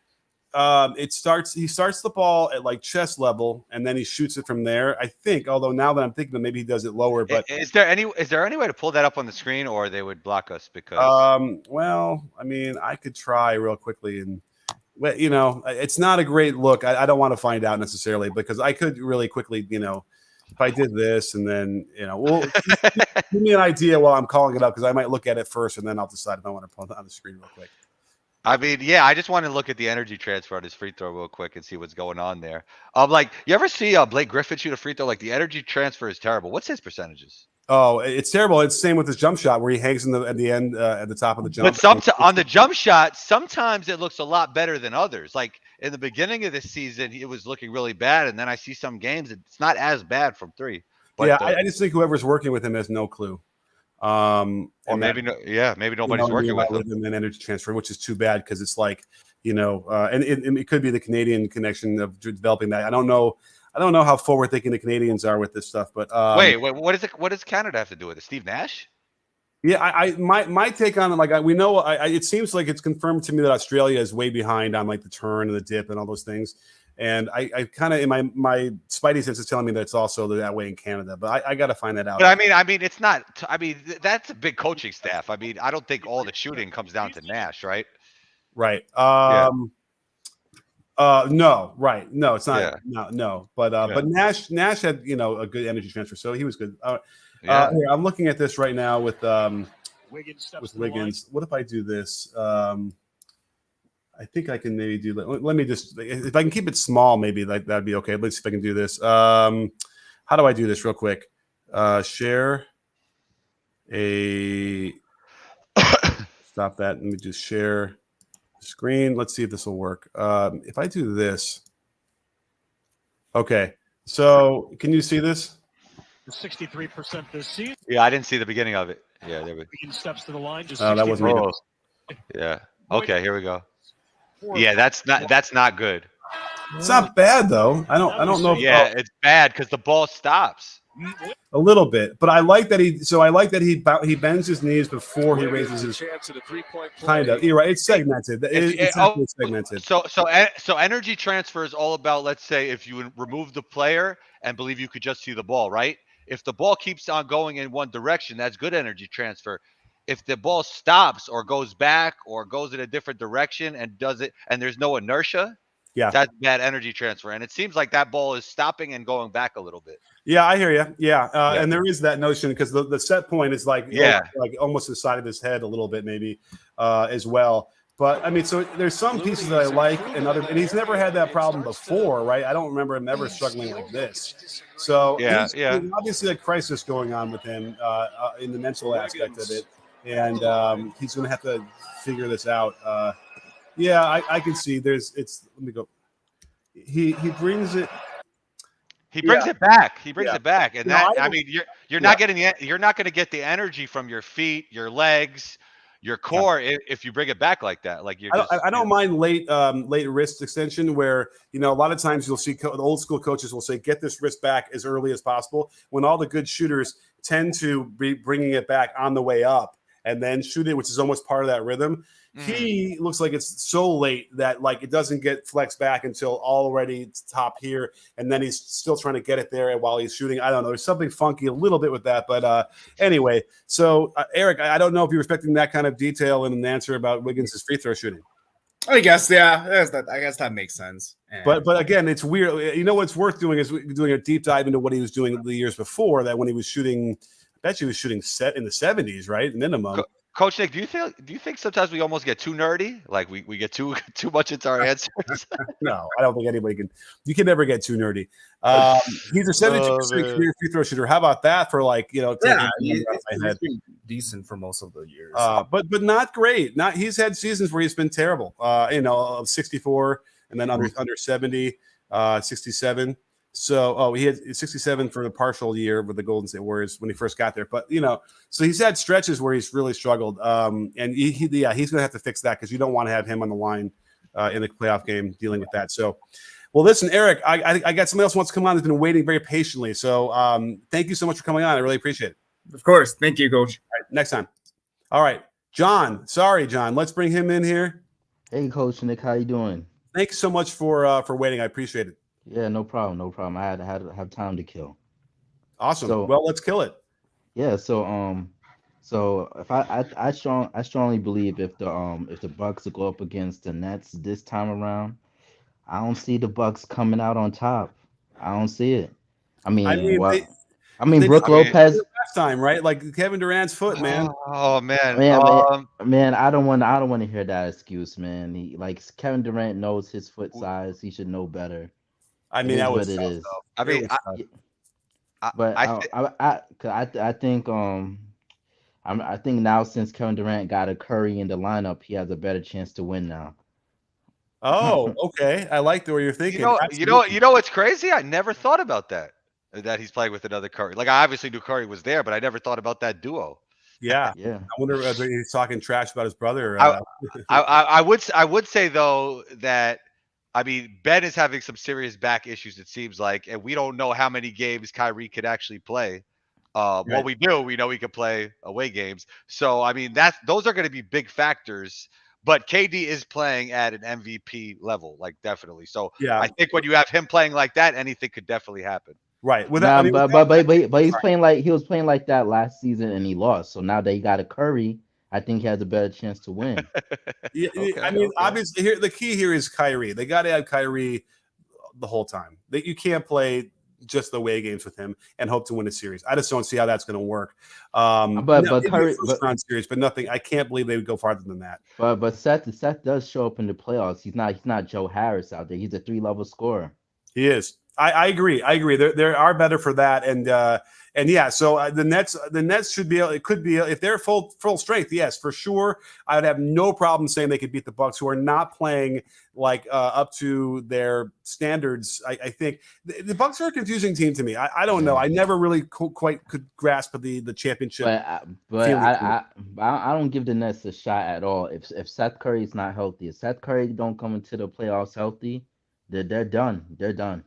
he starts the ball at like chest level, and then he shoots it from there, I think. Although now that I'm thinking that maybe he does it lower. But is there any way to pull that up on the screen, or they would block us? Because well, I mean, I could try real quickly, and it's not a great look. I don't want to find out necessarily, because I could really quickly, if I did this and then, give me an idea while I'm calling it up, because I might look at it first and then I'll decide if I want to pull it on the screen real quick. I mean, yeah, I just want to look at the energy transfer on his free throw real quick and see what's going on there. Like, you ever see Blake Griffin shoot a free throw? Like, the energy transfer is terrible. What's his percentages? Oh, it's terrible. It's the same with his jump shot, where he hangs at the end, at the top of the jump. But on the jump shot, sometimes it looks a lot better than others. Like in the beginning of this season, it was looking really bad, and then I see some games it's not as bad from three. But I just think whoever's working with him has no clue. Or maybe maybe nobody's working with him. An energy transfer, which is too bad because it's like, and it could be the Canadian connection of developing that. I don't know how forward thinking the Canadians are with this stuff, but wait, what does Canada have to do with it? Steve Nash? Yeah, my take on it, like we know, it seems like it's confirmed to me that Australia is way behind on like the turn and the dip and all those things, and I kind of in my spidey sense is telling me that it's also that way in Canada, but I got to find that out. But I mean, it's not. I mean, that's a big coaching staff. I mean, I don't think all the shooting comes down to Nash, right? Right. No, right. No, it's not. Yeah. No. But Nash had a good energy transfer, so he was good. Here, I'm looking at this right now with Wiggins. What if I do this? I think I can maybe do. Let me just, if I can keep it small, maybe that'd be okay. Let's see if I can do this. How do I do this real quick? Share a. Stop that. Let me just share the screen. Let's see if this will work. If I do this. Okay. So can you see this? 63% this season. Yeah, I didn't see the beginning of it. Yeah, there we go. Steps to the line. Just that wasn't me. Yeah. Okay, here we go. Yeah, that's not good. It's not bad though. I don't know. It's bad because the ball stops. A little bit, but I like that he bends his knees before he raises his. Kind of, you're right. It's segmented. It's segmented. So energy transfer is all about. Let's say if you remove the player and believe you could just see the ball, right? If the ball keeps on going in one direction, that's good energy transfer. If the ball stops or goes back or goes in a different direction and does it, and there's no inertia, that's bad energy transfer. And it seems like that ball is stopping and going back a little bit. Yeah, I hear you. Yeah, and there is that notion because the set point is like almost the side of his head a little bit maybe as well. But I mean, so there's some pieces that I like, and he's never had that problem before, right? I don't remember him ever struggling like this. So there's obviously a crisis going on with him in the mental aspect of it, and he's going to have to figure this out. I can see let me go. He brings it. He brings it back. He brings it back, and I mean, you're not going to get the energy from your feet, your legs, your core if you bring it back like that. Like I don't mind late wrist extension where a lot of times you'll see the old school coaches will say get this wrist back as early as possible when all the good shooters tend to be bringing it back on the way up and then shoot it, which is almost part of that rhythm. He looks like it's so late that like it doesn't get flexed back until already top here, and then he's still trying to get it there while he's shooting. I don't know. There's something funky a little bit with that, but anyway. So Eric, I don't know if you're expecting that kind of detail in an answer about Wiggins' free throw shooting. I guess, I guess that makes sense. But again, it's weird. What's worth doing is doing a deep dive into what he was doing the years before that when he was shooting. I bet he was shooting set in the 70s, right? Minimum. Coach Nick, do you think sometimes we almost get too nerdy? Like we get too much into our answers? No, I don't think anybody can. You can never get too nerdy. He's a 72% free throw shooter. How about that for he's been decent for most of the years. But not great. He's had seasons where he's been terrible. 64 and then under 70, 67. So, he had 67 for the partial year with the Golden State Warriors when he first got there. But, so he's had stretches where he's really struggled. And he's going to have to fix that because you don't want to have him on the line in the playoff game dealing with that. So, well, listen, Eric, I got somebody else who wants to come on that's been waiting very patiently. So, thank you so much for coming on. I really appreciate it. Of course. Thank you, Coach. All right, next time. All right. John. Sorry, John. Let's bring him in here. Hey, Coach Nick. How you doing? Thanks so much for waiting. I appreciate it. Yeah, no problem. I had to have time to kill. Awesome. So, well, let's kill it. Yeah. So if I strongly believe if the Bucks will go up against the Nets this time around, I don't see the Bucks coming out on top. I don't see it. I mean Brook Lopez last time, right? Like Kevin Durant's foot, man. Oh man. Man, I don't want to hear that excuse, man. Kevin Durant knows his foot size. He should know better. I mean, that was what it is. I mean, I think now since Kevin Durant got a Curry in the lineup, he has a better chance to win now. Oh, okay. I like the way you're thinking. You know what's crazy? I never thought about that he's playing with another Curry. Like I obviously knew Curry was there, but I never thought about that duo. Yeah. Yeah. I wonder whether he's talking trash about his brother. I would say though that I mean Ben is having some serious back issues. It seems like, and we don't know how many games Kyrie could actually play. Well, Right. we do. We know he could play away games. So I mean those are going to be big factors. But KD is playing at an MVP level, like definitely. So Yeah. I think when you have him playing like that, anything could definitely happen. Right. Nah, but he's sorry. playing like he was playing like that last season and he lost. So now that he got a Curry, I think he has a better chance to win. Yeah, Okay, I mean, okay. obviously, here the key here is Kyrie. They got to have Kyrie the whole time. That you can't play just the away games with him and hope to win a series. I just don't see how that's going to work. But Curry, first round series, but nothing. I can't believe they would go farther than that. but Seth does show up in the playoffs. He's not Joe Harris out there. He's a 3-level scorer. He is. I agree. There are better for that, and yeah. So the Nets should be. It could be if they're full strength. Yes, for sure. I would have no problem saying they could beat the Bucks, who are not playing like up to their standards. I think the Bucks are a confusing team to me. I don't know. I never really quite could grasp the championship. But I don't give the Nets a shot at all. If Seth Curry's not healthy, if Seth Curry don't come into the playoffs healthy, they're done. They're done.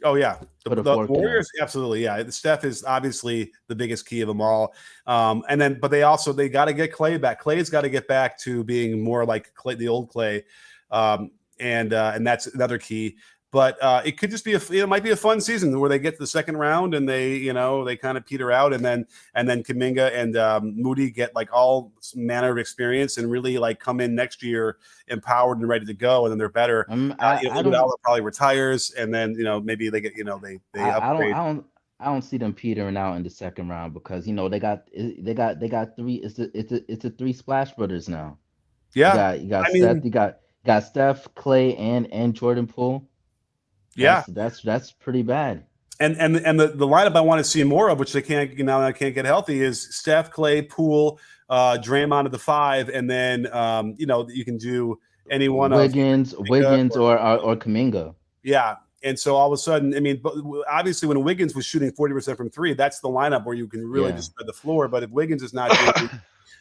Oh yeah, For the Warriors, absolutely, yeah. Steph is obviously the biggest key of them all, and then but they got to get Clay back. Clay's got to get back to being more like Clay, the old Clay, and that's another key. But it could just be it might be a fun season where they get to the second round and they kind of peter out, and then Kuminga and Moody get like all manner of experience and really like come in next year empowered and ready to go, and then they're better. Iguodala probably retires, and then maybe they get they upgrade. I don't see them petering out in the second round because they got three. It's a 3 Splash Brothers now. Yeah, you got Seth, you got Steph, Clay, and Jordan Poole. That's pretty bad. And the lineup I want to see more of, which they can't get healthy, is Steph, Clay, Poole, Draymond at the 5, and then you can do any one Wiggins of Wiggins or Kuminga. Yeah. And so all of a sudden, I mean, obviously when Wiggins was shooting 40% from 3, that's the lineup where you can really just spread the floor. But if Wiggins is not doing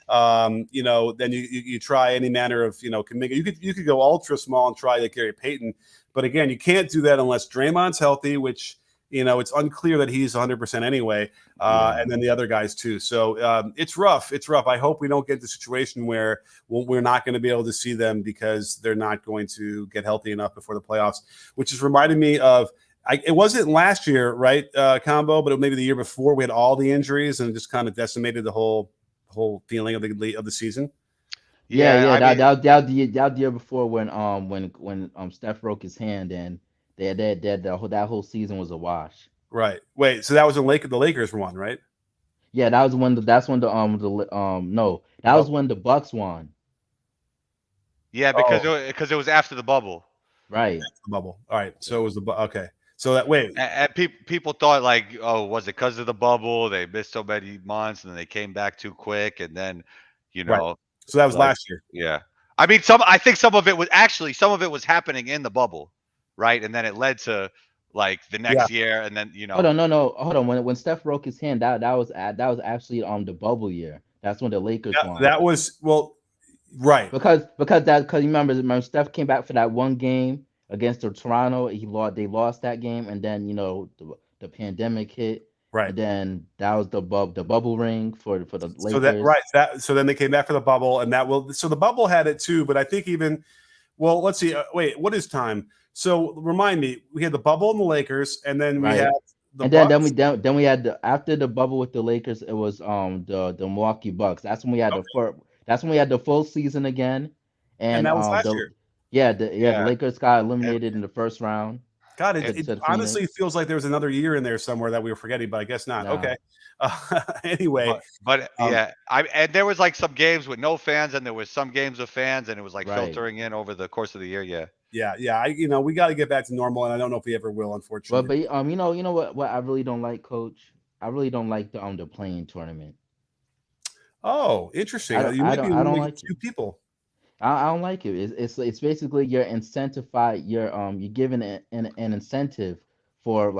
then you try any manner of Kuminga. You could go ultra small and try like Gary Payton. But again, you can't do that unless Draymond's healthy, which it's unclear that he's 100% anyway, and then the other guys too. So it's rough. It's rough. I hope we don't get the situation where we're not going to be able to see them because they're not going to get healthy enough before the playoffs, which is reminding me of it wasn't last year, right, Combo, but maybe the year before we had all the injuries and it just kind of decimated the whole feeling of the season. That the year before when Steph broke his hand and that whole season was a wash. Right. Wait. So that was the Lakers won, right? Yeah, that was when was when the Bucks won. Yeah, because it was after the bubble. Right. The bubble. All right. So it was okay. So that and people thought like, oh, was it because of the bubble? They missed so many months and then they came back too quick, and then Right. So that was last year. Yeah. I mean, I think some of it was happening in the bubble, right? And then it led to like the next year, and then Hold on. When Steph broke his hand, that was actually the bubble year. That's when the Lakers won. That was right. Because you remember Steph came back for that one game against Toronto. They lost that game, and then the pandemic hit. Right. And then that was the bubble ring for the Lakers. So then they came back for the bubble, and so the bubble had it too. But I think let's see. Wait, what is time? So remind me, we had the bubble in the Lakers, and then we had the Bucks. Then we had after the bubble with the Lakers, it was the Milwaukee Bucks. That's when we had the full season again. And that was last year. The Lakers got eliminated in the first round. God, it honestly feels like there was another year in there somewhere that we were forgetting, but I guess not. No. Okay. Anyway, but and there was like some games with no fans, and there was some games with fans, and it was like filtering in over the course of the year. Yeah. We got to get back to normal, and I don't know if we ever will, unfortunately. But you know what I really don't like, Coach. I really don't like the playing tournament. Oh, interesting. I don't like two people. I don't like it. It's basically you're incentivized. You're given an incentive for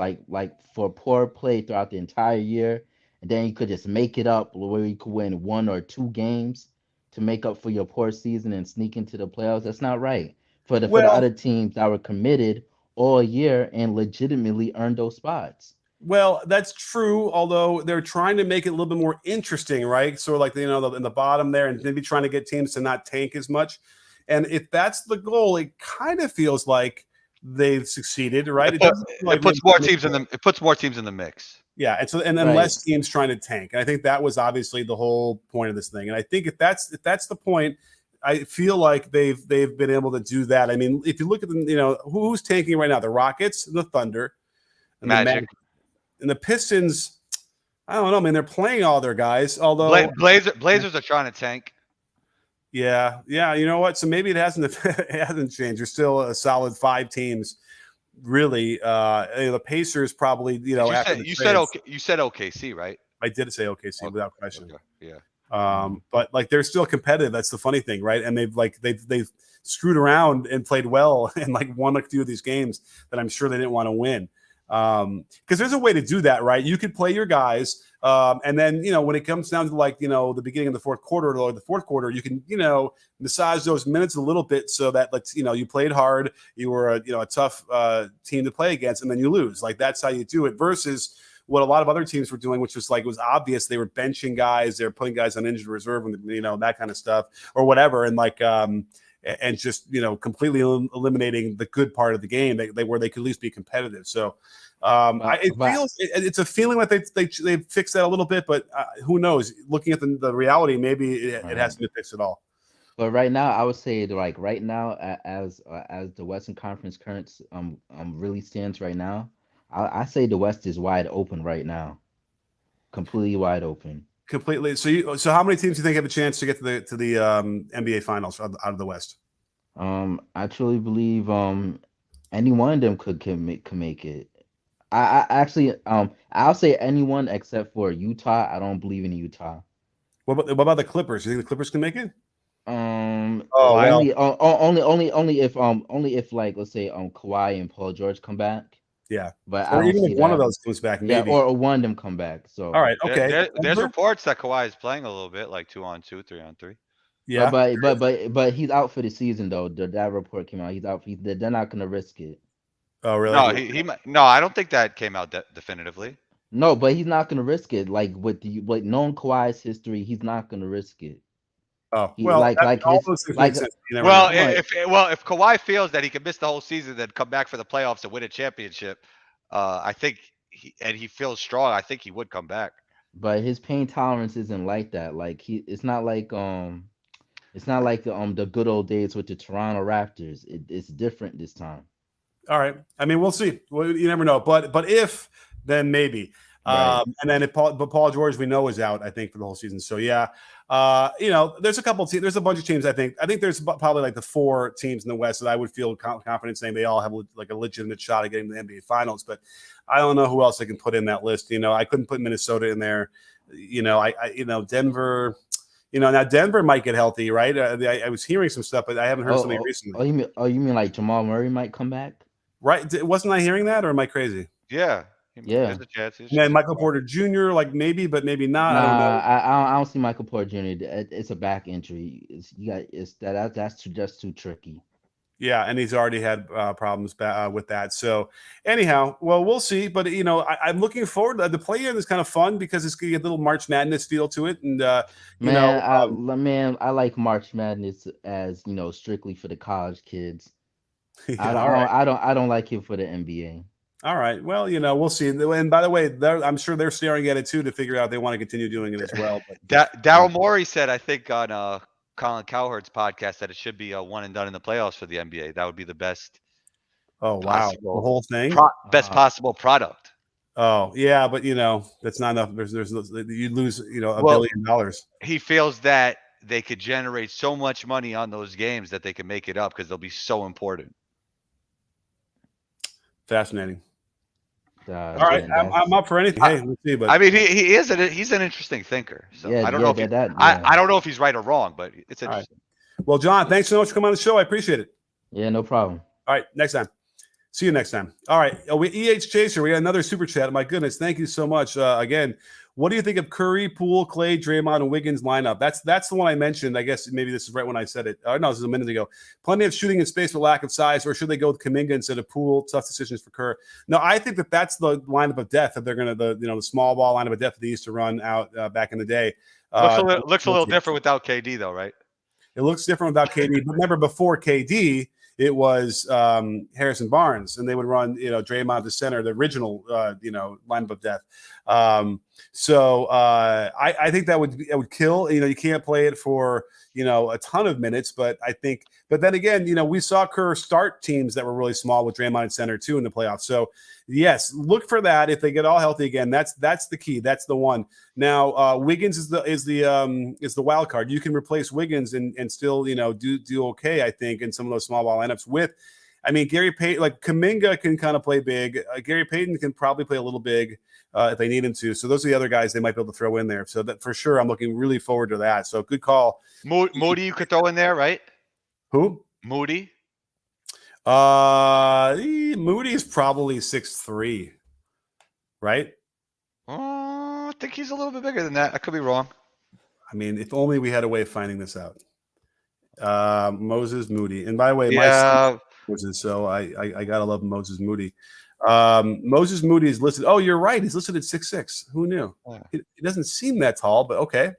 for poor play throughout the entire year, and then you could just make it up where you could win 1 or 2 games to make up for your poor season and sneak into the playoffs. That's not right. For the Well, other teams that were committed all year and legitimately earned those spots. Well, that's true. Although they're trying to make it a little bit more interesting, right? So, like in the bottom there, and maybe trying to get teams to not tank as much. And if that's the goal, it kind of feels like they've succeeded, right? It puts more teams in the. It puts more teams in the mix. Yeah, and then Right. less teams trying to tank. And I think that was obviously the whole point of this thing. And I think if that's the point, I feel like they've been able to do that. I mean, if you look at them, who's tanking right now? The Rockets, and the Thunder, and Magic. And the Pistons, I don't know, man. They're playing all their guys. Although Blazers are trying to tank. yeah. You know what? So maybe it hasn't changed. There's still a solid 5 teams. Really, the Pacers probably. You said OKC, right? I did say OKC without question. Okay. Yeah. But like they're still competitive. That's the funny thing, right? And they've screwed around and played well and like won a few of these games that I'm sure they didn't want to win. Because there's a way to do that, right? You could play your guys, and then when it comes down to like the beginning of the fourth quarter or the fourth quarter, you can massage those minutes a little bit so that you played hard, you were a tough team to play against, and then you lose. Like that's how you do it. Versus what a lot of other teams were doing, which was like it was obvious they were benching guys, they were putting guys on injured reserve, and that kind of stuff or whatever, and like and just completely eliminating the good part of the game where they could at least be competitive. So it's a feeling like they fixed that a little bit, but who knows? Looking at the reality, maybe it hasn't been fixed at all. But right now, I would say like right now, as the Western Conference current really stands right now, I say the West is wide open right now, completely wide open. Completely. So how many teams do you think have a chance to get to the NBA Finals out of the West? I truly believe any one of them can make it. I actually I'll say anyone except for Utah. I don't believe in Utah. What about the Clippers? You think the Clippers can make it? Only if like let's say Kawhi and Paul George come back. Yeah, but or even if one of those comes back, maybe. Yeah, or one of them come back. So all right, okay. There's reports that Kawhi is playing a little bit, like 2-on-2, 3-on-3. Yeah, but he's out for the season though. That report came out. He's out. They're not gonna risk it. Oh really? No, I don't think that came out definitively. No, but he's not gonna risk it. Like with knowing Kawhi's history, he's not gonna risk it. Oh well, if Kawhi feels that he can miss the whole season, then come back for the playoffs and win a championship, I think he feels strong. I think he would come back. But his pain tolerance isn't like that. Like it's not like the good old days with the Toronto Raptors. It's different this time. All right. I mean, we'll see. Well, you never know. But if, then maybe. Right. And then Paul George, we know, is out, I think, for the whole season. So yeah, there's a couple teams. There's a bunch of teams. I think there's probably like the 4 teams in the West that I would feel confident saying they all have like a legitimate shot at getting to the NBA Finals. But I don't know who else I can put in that list. I couldn't put Minnesota in there. Denver. Now Denver might get healthy, right? I was hearing some stuff, but I haven't heard something recently. You mean like Jamal Murray might come back? Right? Wasn't I hearing that, or am I crazy? Yeah. Yeah. There's a chance. And Michael Porter Jr., like maybe, but maybe not. I don't see Michael Porter Jr. It's a back injury. That's just too tricky. Yeah, and he's already had problems with that. So anyhow, well, we'll see. But I'm looking forward. The play-in is kind of fun because it's getting a little March Madness feel to it. And I like March Madness as strictly for the college kids. Yeah, I don't like it for the NBA. All right. Well, we'll see. And by the way, I'm sure they're staring at it too to figure out if they want to continue doing it as well. But Daryl Morey said, I think on Colin Cowherd's podcast, that it should be a one and done in the playoffs for the NBA. That would be the best. Oh wow, the whole thing. Best possible product. Oh yeah, but that's not enough. There's you lose $1 billion. He feels that they could generate so much money on those games that they can make it up because they'll be so important. Fascinating. All right, I'm up for anything. Hey, we'll see. But I mean, he's an interesting thinker. So I don't know if I don't know if he's right or wrong, but it's interesting. Right. Well, John, thanks so much for coming on the show. I appreciate it. Yeah, no problem. All right, next time. See you next time. All right. EH Chaser, we got another super chat. My goodness, thank you so much. Again, what do you think of Curry, Poole, Clay, Draymond, and Wiggins lineup? That's the one I mentioned. I guess maybe this is right when I said it. No, this is a minute ago. Plenty of shooting in space for lack of size, or should they go with Kuminga instead of Poole? Tough decisions for Kerr. No, I think that's the lineup of death that they're going to the small ball lineup of death that they used to run out back in the day. Looks a little different without KD though, right? It looks different without KD. But remember, before KD, it was Harrison Barnes, and they would run, Draymond to center, the original, lineup of death. So I think that would kill. You can't play it for a ton of minutes, but then again, we saw Kerr start teams that were really small with Draymond at center too in the playoffs. So yes, look for that. If they get all healthy again, that's the key. That's the one. Now Wiggins is the wild card. You can replace Wiggins and still do okay. I think in some of those small ball lineups with. I mean, Gary Payton, like Kuminga can kind of play big. Gary Payton can probably play a little big if they need him to. So those are the other guys they might be able to throw in there. So that for sure, I'm looking really forward to that. So good call. Moody, you could throw in there, right? Who? Moody. Moody is probably 6'3", right? Oh, I think he's a little bit bigger than that. I could be wrong. I mean, if only we had a way of finding this out. Moses Moody, and by the way, Yeah. Moses. So I gotta love Moses Moody. Moses Moody is listed. Oh, you're right. He's listed at 6'6". Who knew? Yeah. He doesn't seem that tall, but okay.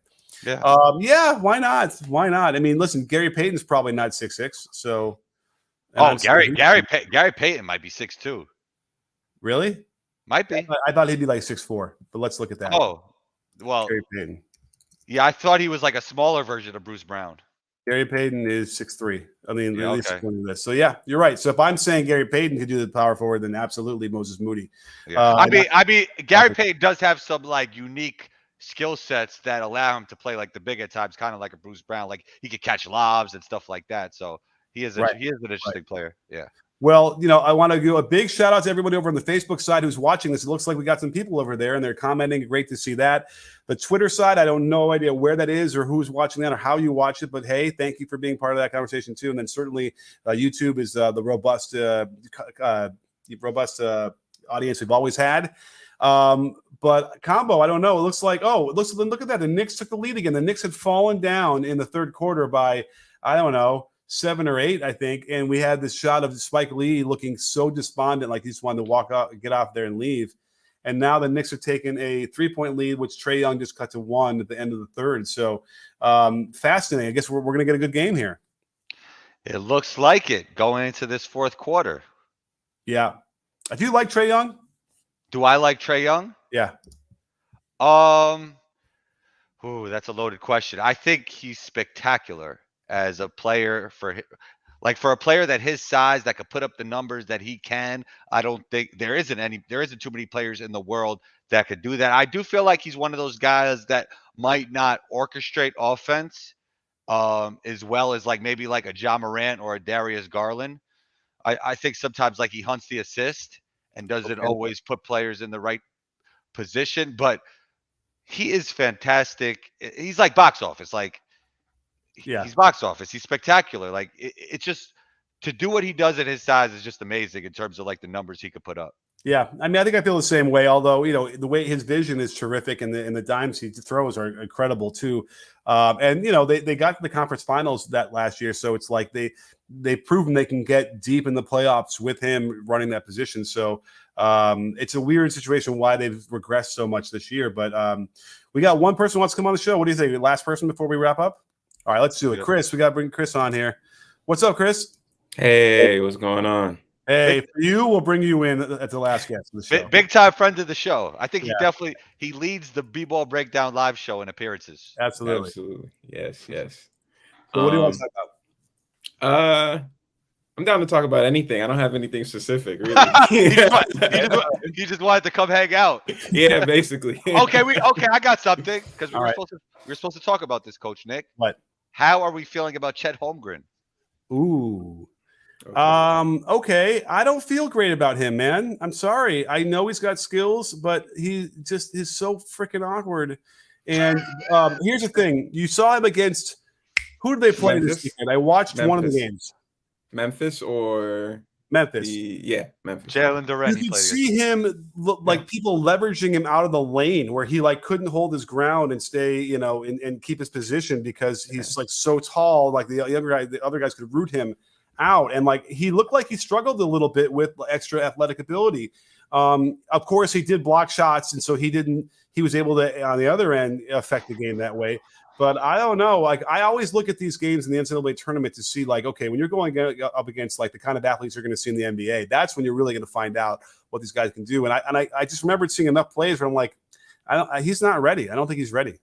Yeah. Yeah. Why not? Why not? I mean, listen, Gary Payton's probably not 6'6". So. Gary Payton might be 6'2". Really? Might be. I thought he'd be like 6'4", but let's look at that. Oh, well. Gary Payton. Yeah, I thought he was like a smaller version of Bruce Brown. Gary Payton is 6'3". I mean, Yeah, at least okay. according to this. So yeah, you're right. So if I'm saying Gary Payton could do the power forward, then absolutely Moses Moody. Yeah. I mean, Gary Payton does have some like unique skill sets that allow him to play like the big at times, kind of like a Bruce Brown. Like he could catch lobs and stuff like that. So he is an interesting player. Yeah. Well, I want to give a big shout out to everybody over on the Facebook side who's watching this. It looks like we got some people over there and they're commenting. Great to see that. The Twitter side, I don't know idea where that is or who's watching that or how you watch it, but hey, thank you for being part of that conversation too. And then certainly YouTube is the robust audience we've always had. But combo, I don't know. It looks like, look at that. The Knicks took the lead again. The Knicks had fallen down in the third quarter by, I don't know, 7 or 8, I think. And we had this shot of Spike Lee looking so despondent, like he just wanted to walk out, get off there and leave. And now the Knicks are taking a 3-point lead, which Trae Young just cut to 1 at the end of the third. So fascinating. I guess we're going to get a good game here. It looks like it going into this fourth quarter. Yeah. Do you like Trae Young? Do I like Trae Young? Yeah. That's a loaded question. I think he's spectacular as a player for a player that his size that could put up the numbers that he can. I don't think there isn't too many players in the world that could do that. I do feel like he's one of those guys that might not orchestrate offense as well as like maybe like a Ja Morant or a Darius Garland. I think sometimes like he hunts the assist and doesn't always put players in the right position, but he is fantastic. He's like box office. Like, he's box office. He's spectacular. Like it's just to do what he does at his size is just amazing in terms of like the numbers he could put up. Yeah, I mean, I think I feel the same way. Although the way his vision is terrific, and the dimes he throws are incredible too. And they got to the conference finals that last year, so it's like they've proven they can get deep in the playoffs with him running that position. So it's a weird situation why they've regressed so much this year. But we got one person who wants to come on the show. What do you think? Last person before we wrap up. All right, let's do it. Chris, we got to bring Chris on here. What's up, Chris? Hey, what's going on? Hey, for you, we'll bring you in at the last guest of the show. Big time friend of the show. I think he leads the B-Ball Breakdown live show in appearances. Absolutely. Yes. So what do you want to talk about? I'm down to talk about anything. I don't have anything specific, really. he just wanted to come hang out. Yeah, basically. Okay, I got something because we were supposed to talk about this, Coach Nick. What? How are we feeling about Chet Holmgren? Ooh. Okay. I don't feel great about him, man. I'm sorry. I know he's got skills, but he just is so freaking awkward. And here's the thing. You saw him against who did they play this weekend? I watched one of the games. Memphis or Memphis. Memphis. Jalen Durant. You could see him like people leveraging him out of the lane where he like couldn't hold his ground and stay, you know, and keep his position because he's like so tall. Like the other guys could root him out, and like he looked like he struggled a little bit with extra athletic ability. Of course, he did block shots, and so he was able to on the other end affect the game that way. But I don't know. Like I always look at these games in the NCAA tournament to see, like, okay, when you're going up against like the kind of athletes you're going to see in the NBA, that's when you're really going to find out what these guys can do. And I just remembered seeing enough plays where I'm like, he's not ready. I don't think he's ready.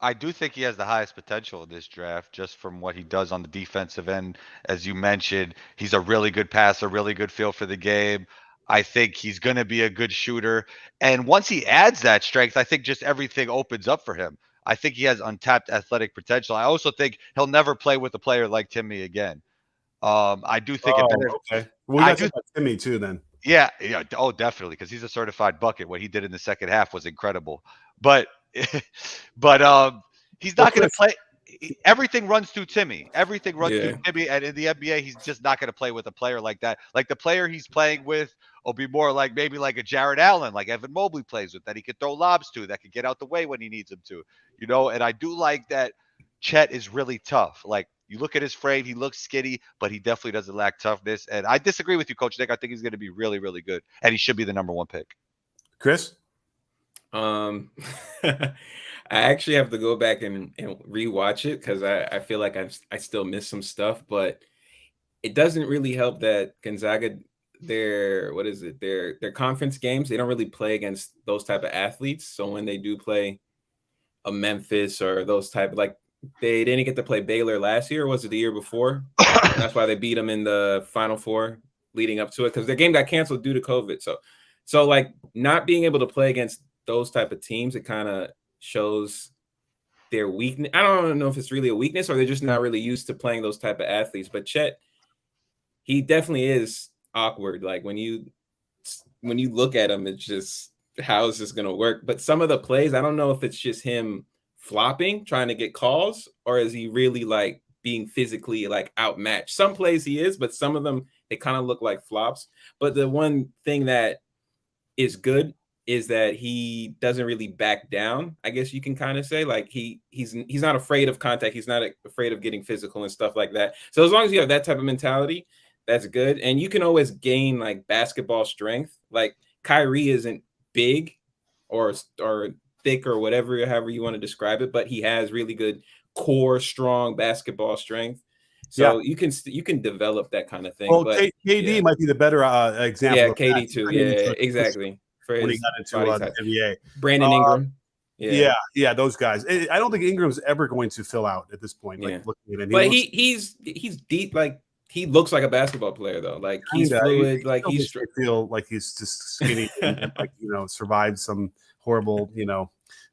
I do think he has the highest potential in this draft, just from what he does on the defensive end. As you mentioned, he's a really good passer, really good feel for the game. I think he's going to be a good shooter. And once he adds that strength, I think just everything opens up for him. I think he has untapped athletic potential. I also think he'll never play with a player like Timmy again. I do think okay. Well, we got about Timmy too then. Yeah. Oh, definitely, because he's a certified bucket. What he did in the second half was incredible. But he's not going to play. Everything runs through Timmy. Everything runs through Timmy. And in the NBA, he's just not going to play with a player like that. Like the player he's playing with will be more like maybe like a Jared Allen, like Evan Mobley plays with, that he could throw lobs to, that could get out the way when he needs him to, you know. And I do like that Chet is really tough. Like you look at his frame, he looks skinny, but he definitely doesn't lack toughness. And I disagree with you, Coach Nick. I think he's going to be really, really good, and he should be the #1 pick. Chris? I actually have to go back and rewatch it because I feel like I still miss some stuff, but it doesn't really help that Gonzaga, their conference games, they don't really play against those type of athletes. So when they do play a Memphis or those type, like they didn't get to play Baylor last year, or was it the year before? That's why they beat them in the Final Four leading up to it, because their game got canceled due to COVID. So like not being able to play against those type of teams, it kind of shows their weakness. I don't know if it's really a weakness or they're just not really used to playing those type of athletes. But Chet, he definitely is awkward. Like when you look at him, it's just, how is this going to work? But some of the plays, I don't know if it's just him flopping, trying to get calls, or is he really like being physically like outmatched? Some plays he is, but some of them, they kind of look like flops. But the one thing that is good is that he doesn't really back down. I guess you can kind of say, like he's not afraid of contact. He's not afraid of getting physical and stuff like that. So as long as you have that type of mentality, that's good. And you can always gain like basketball strength. Like Kyrie isn't big or thick or whatever, however you want to describe it, but he has really good core, strong basketball strength. So you can develop that kind of thing. Well, but KD might be the better example. Yeah, KD too. Yeah, exactly. When he got into the NBA. Brandon Ingram. Yeah, those guys. I don't think Ingram's ever going to fill out at this point. Like looking at him, but he's deep. Like he looks like a basketball player though. Like he's fluid. Like he's feel like he's just skinny and like survived some horrible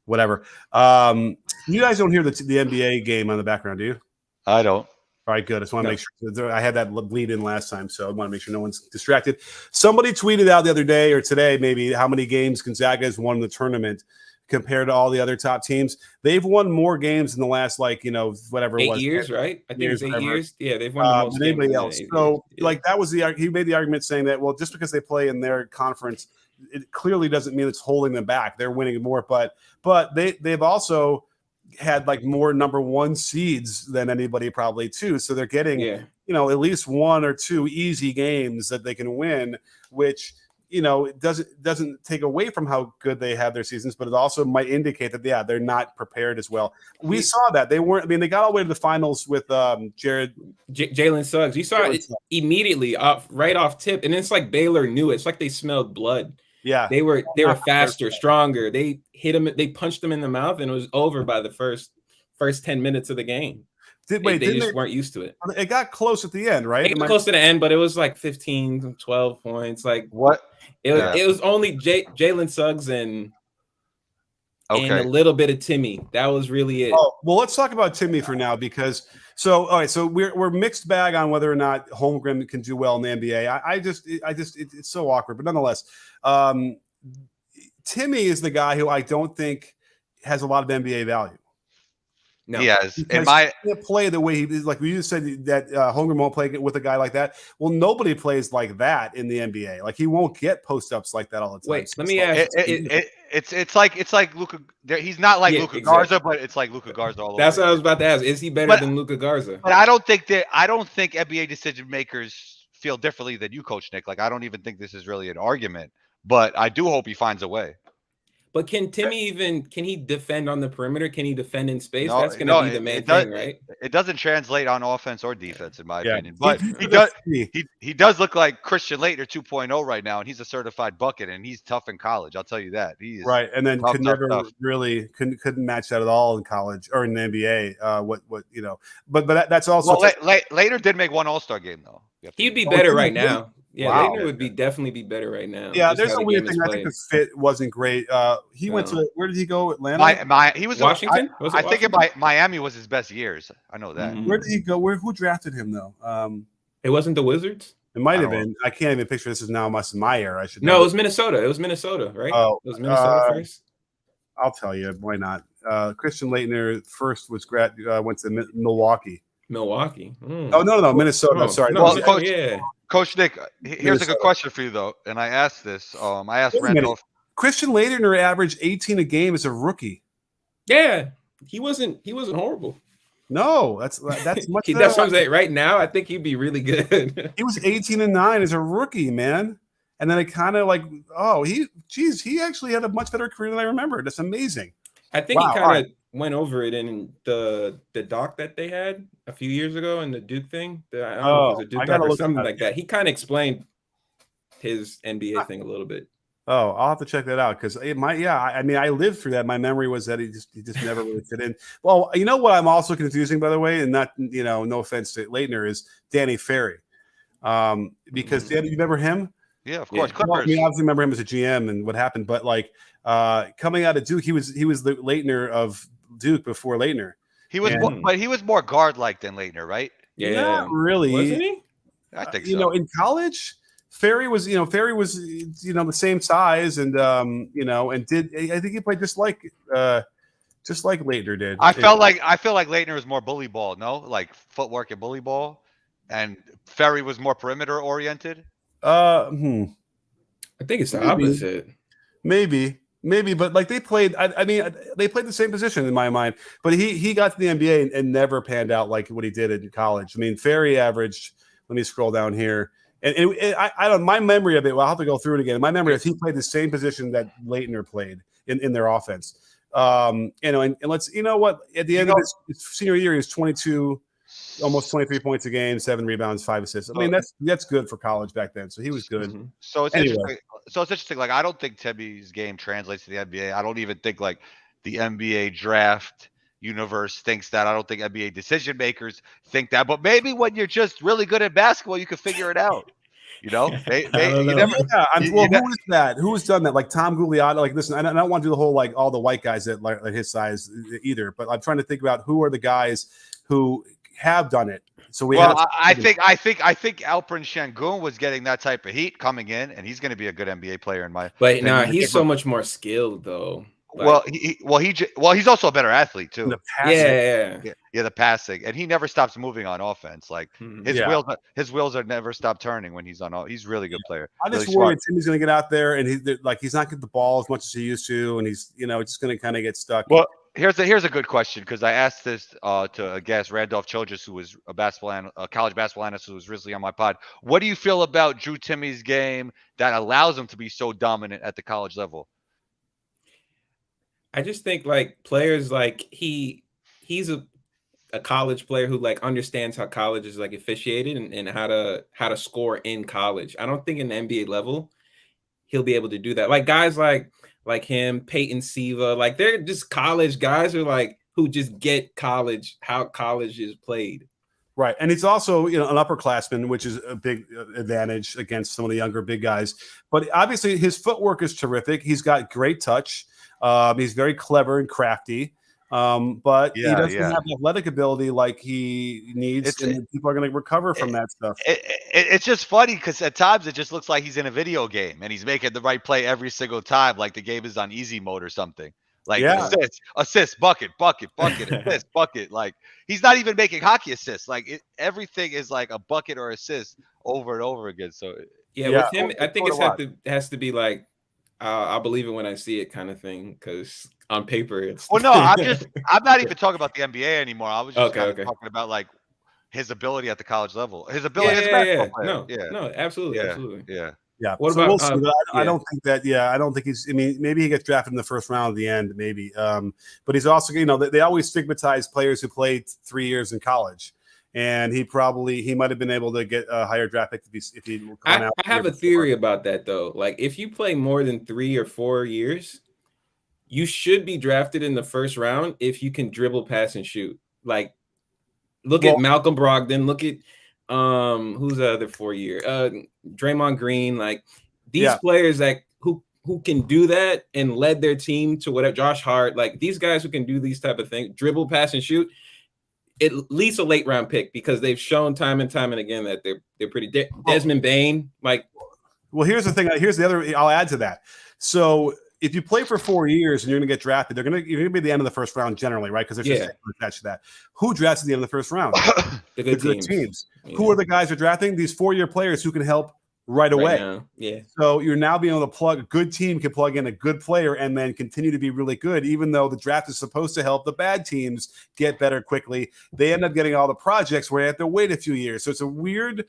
whatever. You guys don't hear the NBA game on the background, do you? I don't. All right, good. I just want to make sure. I had that bleed in last time, so I want to make sure no one's distracted. Somebody tweeted out the other day or today maybe how many games Gonzaga has won in the tournament compared to all the other top teams. They've won more games in the last whatever 8 years, right? I think it's 8 years. Yeah, they've won the most than anybody else. So that was he made the argument saying that, well, just because they play in their conference, it clearly doesn't mean it's holding them back. They're winning more, but they've also had like more #1 seeds than anybody probably too. So they're getting, at least 1 or 2 easy games that they can win, which, it doesn't take away from how good they have their seasons, but it also might indicate that, they're not prepared as well. We saw that they weren't, they got all the way to the finals with Jalen Suggs. You saw it immediately right off tip. And it's like Baylor knew it. It's like they smelled blood. Yeah, they were faster, stronger. They hit him, they punched him in the mouth, and it was over by the first 10 minutes of the game. They just weren't used to it. It got close at the end, right? It got close to the end, but it was like 15, 12 points. Like what? It was only Jalen Suggs and a little bit of Timmy. That was really it. Oh, well, let's talk about Timmy for now because all right, so we're mixed bag on whether or not Holmgren can do well in the NBA. I just it's so awkward, but nonetheless, Timmy is the guy who I don't think has a lot of NBA value. No. He has. In Because my he can't play the way he is. Like you said that Holmgren won't play with a guy like that. Well, nobody plays like that in the NBA. Like he won't get post ups like that all the time. Wait, So let it's me like- ask. it's like Luka. He's not like Yeah, Luka exactly. Garza, but it's like Luka Garza all That's over what I was again. about to ask. Is he better But- than Luka Garza? But I don't think NBA decision makers feel differently than you, Coach Nick. Like I don't even think this is really an argument. But I do hope he finds a way. But can Timmy can he defend on the perimeter? Can he defend in space? No, That's going to no, be the it- main it does- thing, right? It doesn't translate on offense or defense, in my Yeah. opinion. But He- he does. he- He does look like Christian Laettner 2.0 right now, and he's a certified bucket, and he's tough in college. I'll tell you that. He is Right, and then tough, could tough, never tough. really couldn't match that at all in college or in the NBA. What you know, but that's also Well, Laettner did make one All-Star game though. You have to He'd be Oh, better Timmy right did? now. Yeah, Wow. Laettner would definitely be better right now. yeah. just There's how a the weird game is thing. I think played. the fit wasn't great. He went No. to where did he go? Atlanta. He was Washington? Was it I think Washington? Miami was his best years. I know that. Mhm. Where did he go? Who drafted him though? It wasn't the Wizards? It might I have don't been. I can't even picture. This is now my era. I should No, know. it was Minnesota. It was Minnesota, right? Oh, it was Minnesota first. I'll tell you. Why not? Christian Laettner first was went to Milwaukee. Milwaukee. Mm. Oh no, Minnesota. Oh, Sorry. no, Well, yeah, Coach- yeah. Coach Nick, here's a Minnesota. good question for you though, and I asked this. I asked Wait a minute. Randolph. Christian Laettner averaged 18 a game as a rookie. Yeah. He wasn't horrible. No, that's much. That's better. what I'm saying. Right now, I think he'd be really good. He was 18 and 9 as a rookie, man. And then it kind of like, he actually had a much better career than I remember. That's amazing. I think Wow, he all kind of went over it in the doc that they had a few years ago in the Duke thing. I don't know if it was a I Duke gotta doc or look at something that. like that. He kind of explained his NBA thing a little bit. Oh, I'll have to check that out because I mean, I lived through that. My memory was that he just never really fit in. Well, you know what I'm also confusing, by the way, and not, no offense to Laettner, is Danny Ferry. Because Danny, you remember him? Yeah, of course. Yeah. Clippers. Well, I mean, obviously remember him as a GM and what happened, but like coming out of Duke, he was the Laettner of Duke before Laettner. He was, And- but he was more guard-like than Laettner, right? Yeah. Not really. Wasn't he? I think so. In college, Ferry was the same size and and I think he played just like Laettner did. I feel like Laettner was more bully ball, no, like footwork and bully ball, and Ferry was more perimeter oriented. I think it's the Maybe. opposite. Maybe, but like they played. I mean, they played the same position in my mind. But he got to the NBA and never panned out like what he did in college. I mean, Ferry averaged. Let me scroll down here. And I don't. My memory of it. Well, I'll have to go through it again. My memory is he played the same position that Laettner played in their offense. And let's. You know what? At the end of his senior year, he was 22, almost 23 points a game, 7 rebounds, 5 assists. I mean, that's good for college back then. So he was good. Mhm. So it's Anyway. interesting. So it's interesting. Like I don't think Timmy's game translates to the NBA. I don't even think like the NBA draft universe thinks that. I don't think NBA decision makers think that. But maybe when you're just really good at basketball, you can figure it out. You know, I don't know. Who is that? Who has done that? Like Tom Gugliotta. Like, listen, I don't want to do the whole like all the white guys that like his size either. But I'm trying to think about who are the guys who have done it. So I think Alperen Şengün was getting that type of heat coming in, and he's going to be a good NBA player in my. But nah, opinion. he's so much more skilled though. Well, he's also a better athlete too. the passing. Yeah. The passing, and he never stops moving on offense. Like Mhm. his wheels are never stop turning when he's on. He's a really good player. I just really worry smart. Timmy's going to get out there and he's not getting the ball as much as he used to, and he's just going to kind of get stuck. Well, here's a good question because I asked this to a guest, Randolph Childress, who was a college basketball analyst who was recently on my pod. What do you feel about Drew Timmy's game that allows him to be so dominant at the college level? I just think like players like he's a college player who like understands how college is like officiated and how to score in college. I don't think in the NBA level he'll be able to do that. Like guys like him, Peyton Siva, like they're just college guys who just get how college is played. Right. And he's also, an upperclassman, which is a big advantage against some of the younger big guys. But obviously his footwork is terrific. He's got great touch. He's very clever and crafty. But he doesn't have the athletic ability like he needs. And people are going to recover from that stuff. It's just funny because at times it just looks like he's in a video game and he's making the right play every single time, like the game is on easy mode or something. Like Yeah. assist, bucket, assist, bucket. Like he's not even making hockey assists. Like everything is like a bucket or assist over and over again. So Yeah, with him, I think has to be like I'll believe it when I see it kind of thing, because on paper it's. Well, no, I'm not even talking about the NBA anymore. I was just talking about like his ability at the college level, his ability as a basketball player. No, absolutely. Yeah. What so about? We'll see. I don't think that. Yeah, I don't think he's. I mean, maybe he gets drafted in the first round at the end, maybe. But he's also, they always stigmatize players who played 3 years in college, and he might have been able to get a higher draft pick if he. I have a theory about that though. Like, if you play more than 3 or 4 years, you should be drafted in the first round if you can dribble, pass, and shoot. Like, look at Malcolm Brogdon. Look at who's the other 4-year? Draymond Green. Like, these players that who can do that and led their team to whatever. Josh Hart. Like, these guys who can do these type of things, dribble, pass, and shoot. At least a late round pick, because they've shown time and time and again that they're pretty. Desmond Bain. Like, well, here's the thing. Here's the other. I'll add to that. So, if you play for 4 years and you're going to get drafted, you're going to be the end of the first round generally, right? Because there's just attached to that. Who drafts at the end of the first round? the good teams. Yeah. Who are the guys who are drafting? These 4-year players who can help right away. Now. Yeah. So you're now being able to plug a good team can plug in a good player and then continue to be really good, even though the draft is supposed to help the bad teams get better quickly. They end up getting all the projects where they have to wait a few years. So it's a weird,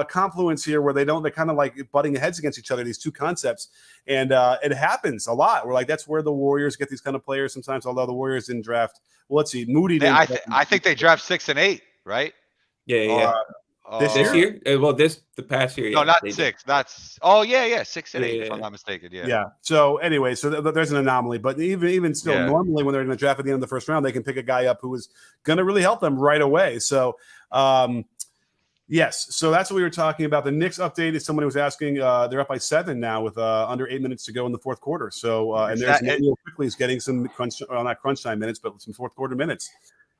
confluence here where they're kind of like butting heads against each other, these two concepts. And it happens a lot. We're like, that's where the Warriors get these kind of players sometimes, although the Warriors didn't draft. Well, let's see. Moody. I think they draft 6 and 8, right? Yeah. This year? Well, the past year. No, not 6. That's 6 and 8, if I'm not mistaken. Yeah. So anyway, there's an anomaly, but even still, normally when they're going to draft at the end of the first round, they can pick a guy up who is going to really help them right away. So, yes. So that's what we were talking about. The Knicks update is someone who was asking. They're up by 7 now with under 8 minutes to go in the fourth quarter. So, and there's Daniel quickly is getting some not crunch time minutes, but some fourth quarter minutes.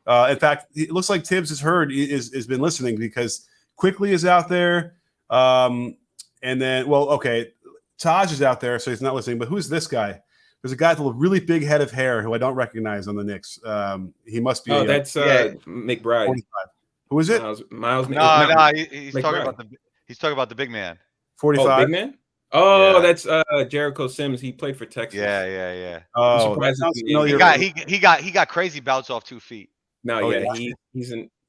In fact, it looks like Tibbs has been listening, because Quickly is out there. And then, Taj is out there, so he's not listening. But who's this guy? There's a guy with a really big head of hair who I don't recognize on the Knicks. He must be. Oh, that's McBride. 45. Who is it? Miles. No, he's talking about the big man. 45. Oh, big man. Oh, that's Jericho Sims. He played for Texas. Yeah. Oh, he got crazy bouts off 2 feet. No,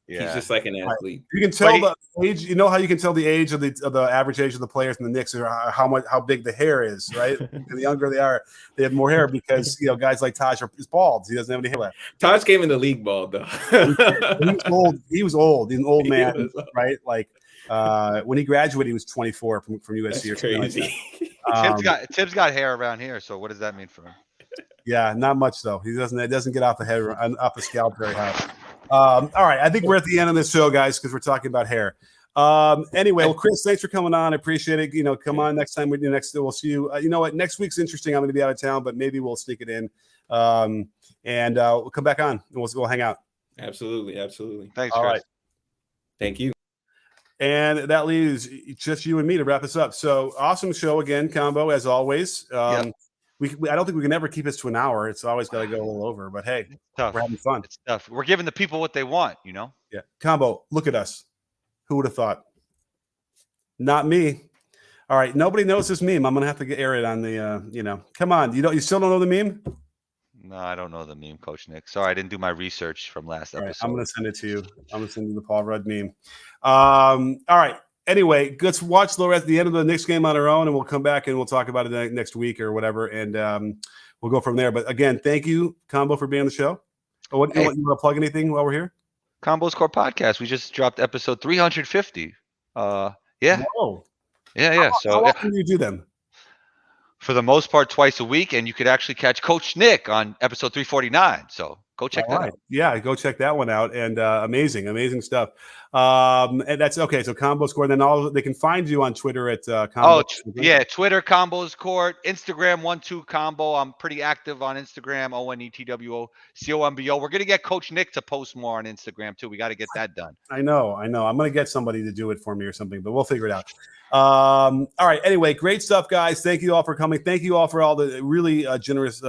he's just like an athlete. You can tell the age. You know how you can tell the age of the average age of the players in the Knicks, or how big the hair is, right? And the younger they are, they have more hair, because guys like Taj is bald. He doesn't have any hair left. Taj came in the league bald though. He was old. He's an old man, right? Like when he graduated, he was 24 from USC. That's crazy. Tibbs got hair around here. So what does that mean for him? Yeah, not much though. It doesn't get off the scalp very high. All right, I think we're at the end of this show, guys, because we're talking about hair. Anyway, well, Chris, thanks for coming on. I appreciate it. Come on next time. We'll see you. You know what? Next week's interesting. I'm going to be out of town, but maybe we'll sneak it in, and we'll come back on and we'll hang out. Absolutely. Thanks, All Chris. right. Thank you. And that leaves just you and me to wrap this up. So awesome show again, Combo, as always. I don't think we can ever keep this to an hour. It's always got to go a little over. But hey, tough. We're having fun. It's tough. We're giving the people what they want, Yeah. Combo, look at us. Who would have thought? Not me. All right. Nobody knows this meme. I'm gonna have to air it on the. Come on. You still don't know the meme? No, I don't know the meme, Coach Nick. Sorry, I didn't do my research from last episode. Right, I'm gonna send it to you. I'm gonna send you the Paul Rudd meme. All right. Anyway, let's watch the rest at the end of the Knicks game on our own, and we'll come back and we'll talk about it next week or whatever, and we'll go from there. But again, thank you, Combo, for being on the show. You want to plug anything while we're here? Combo's Core Podcast. We just dropped episode 350. Yeah. Whoa. Yeah. How often do you do them? For the most part, twice a week, and you could actually catch Coach Nick on episode 349. So go check that out. Yeah, go check that one out. And amazing stuff. And that's okay. So Combo Score. Then they can find you on Twitter at Combo. Twitter Combos Court, Instagram 12 Combo. I'm pretty active on Instagram. ONETWOCOMBO. We're gonna get Coach Nick to post more on Instagram too. We got to get that done. I know. I'm gonna get somebody to do it for me or something, but we'll figure it out. All right. Anyway, great stuff, guys. Thank you all for coming. Thank you all for all the really generous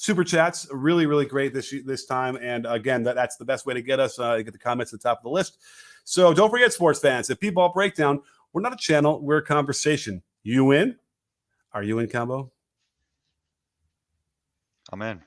Super chats, really, really great this time. And again, that's the best way to get us. Get the comments at the top of the list. So don't forget, sports fans, at P-Ball Breakdown, we're not a channel, we're a conversation. You in? Are you in, Combo? I'm in.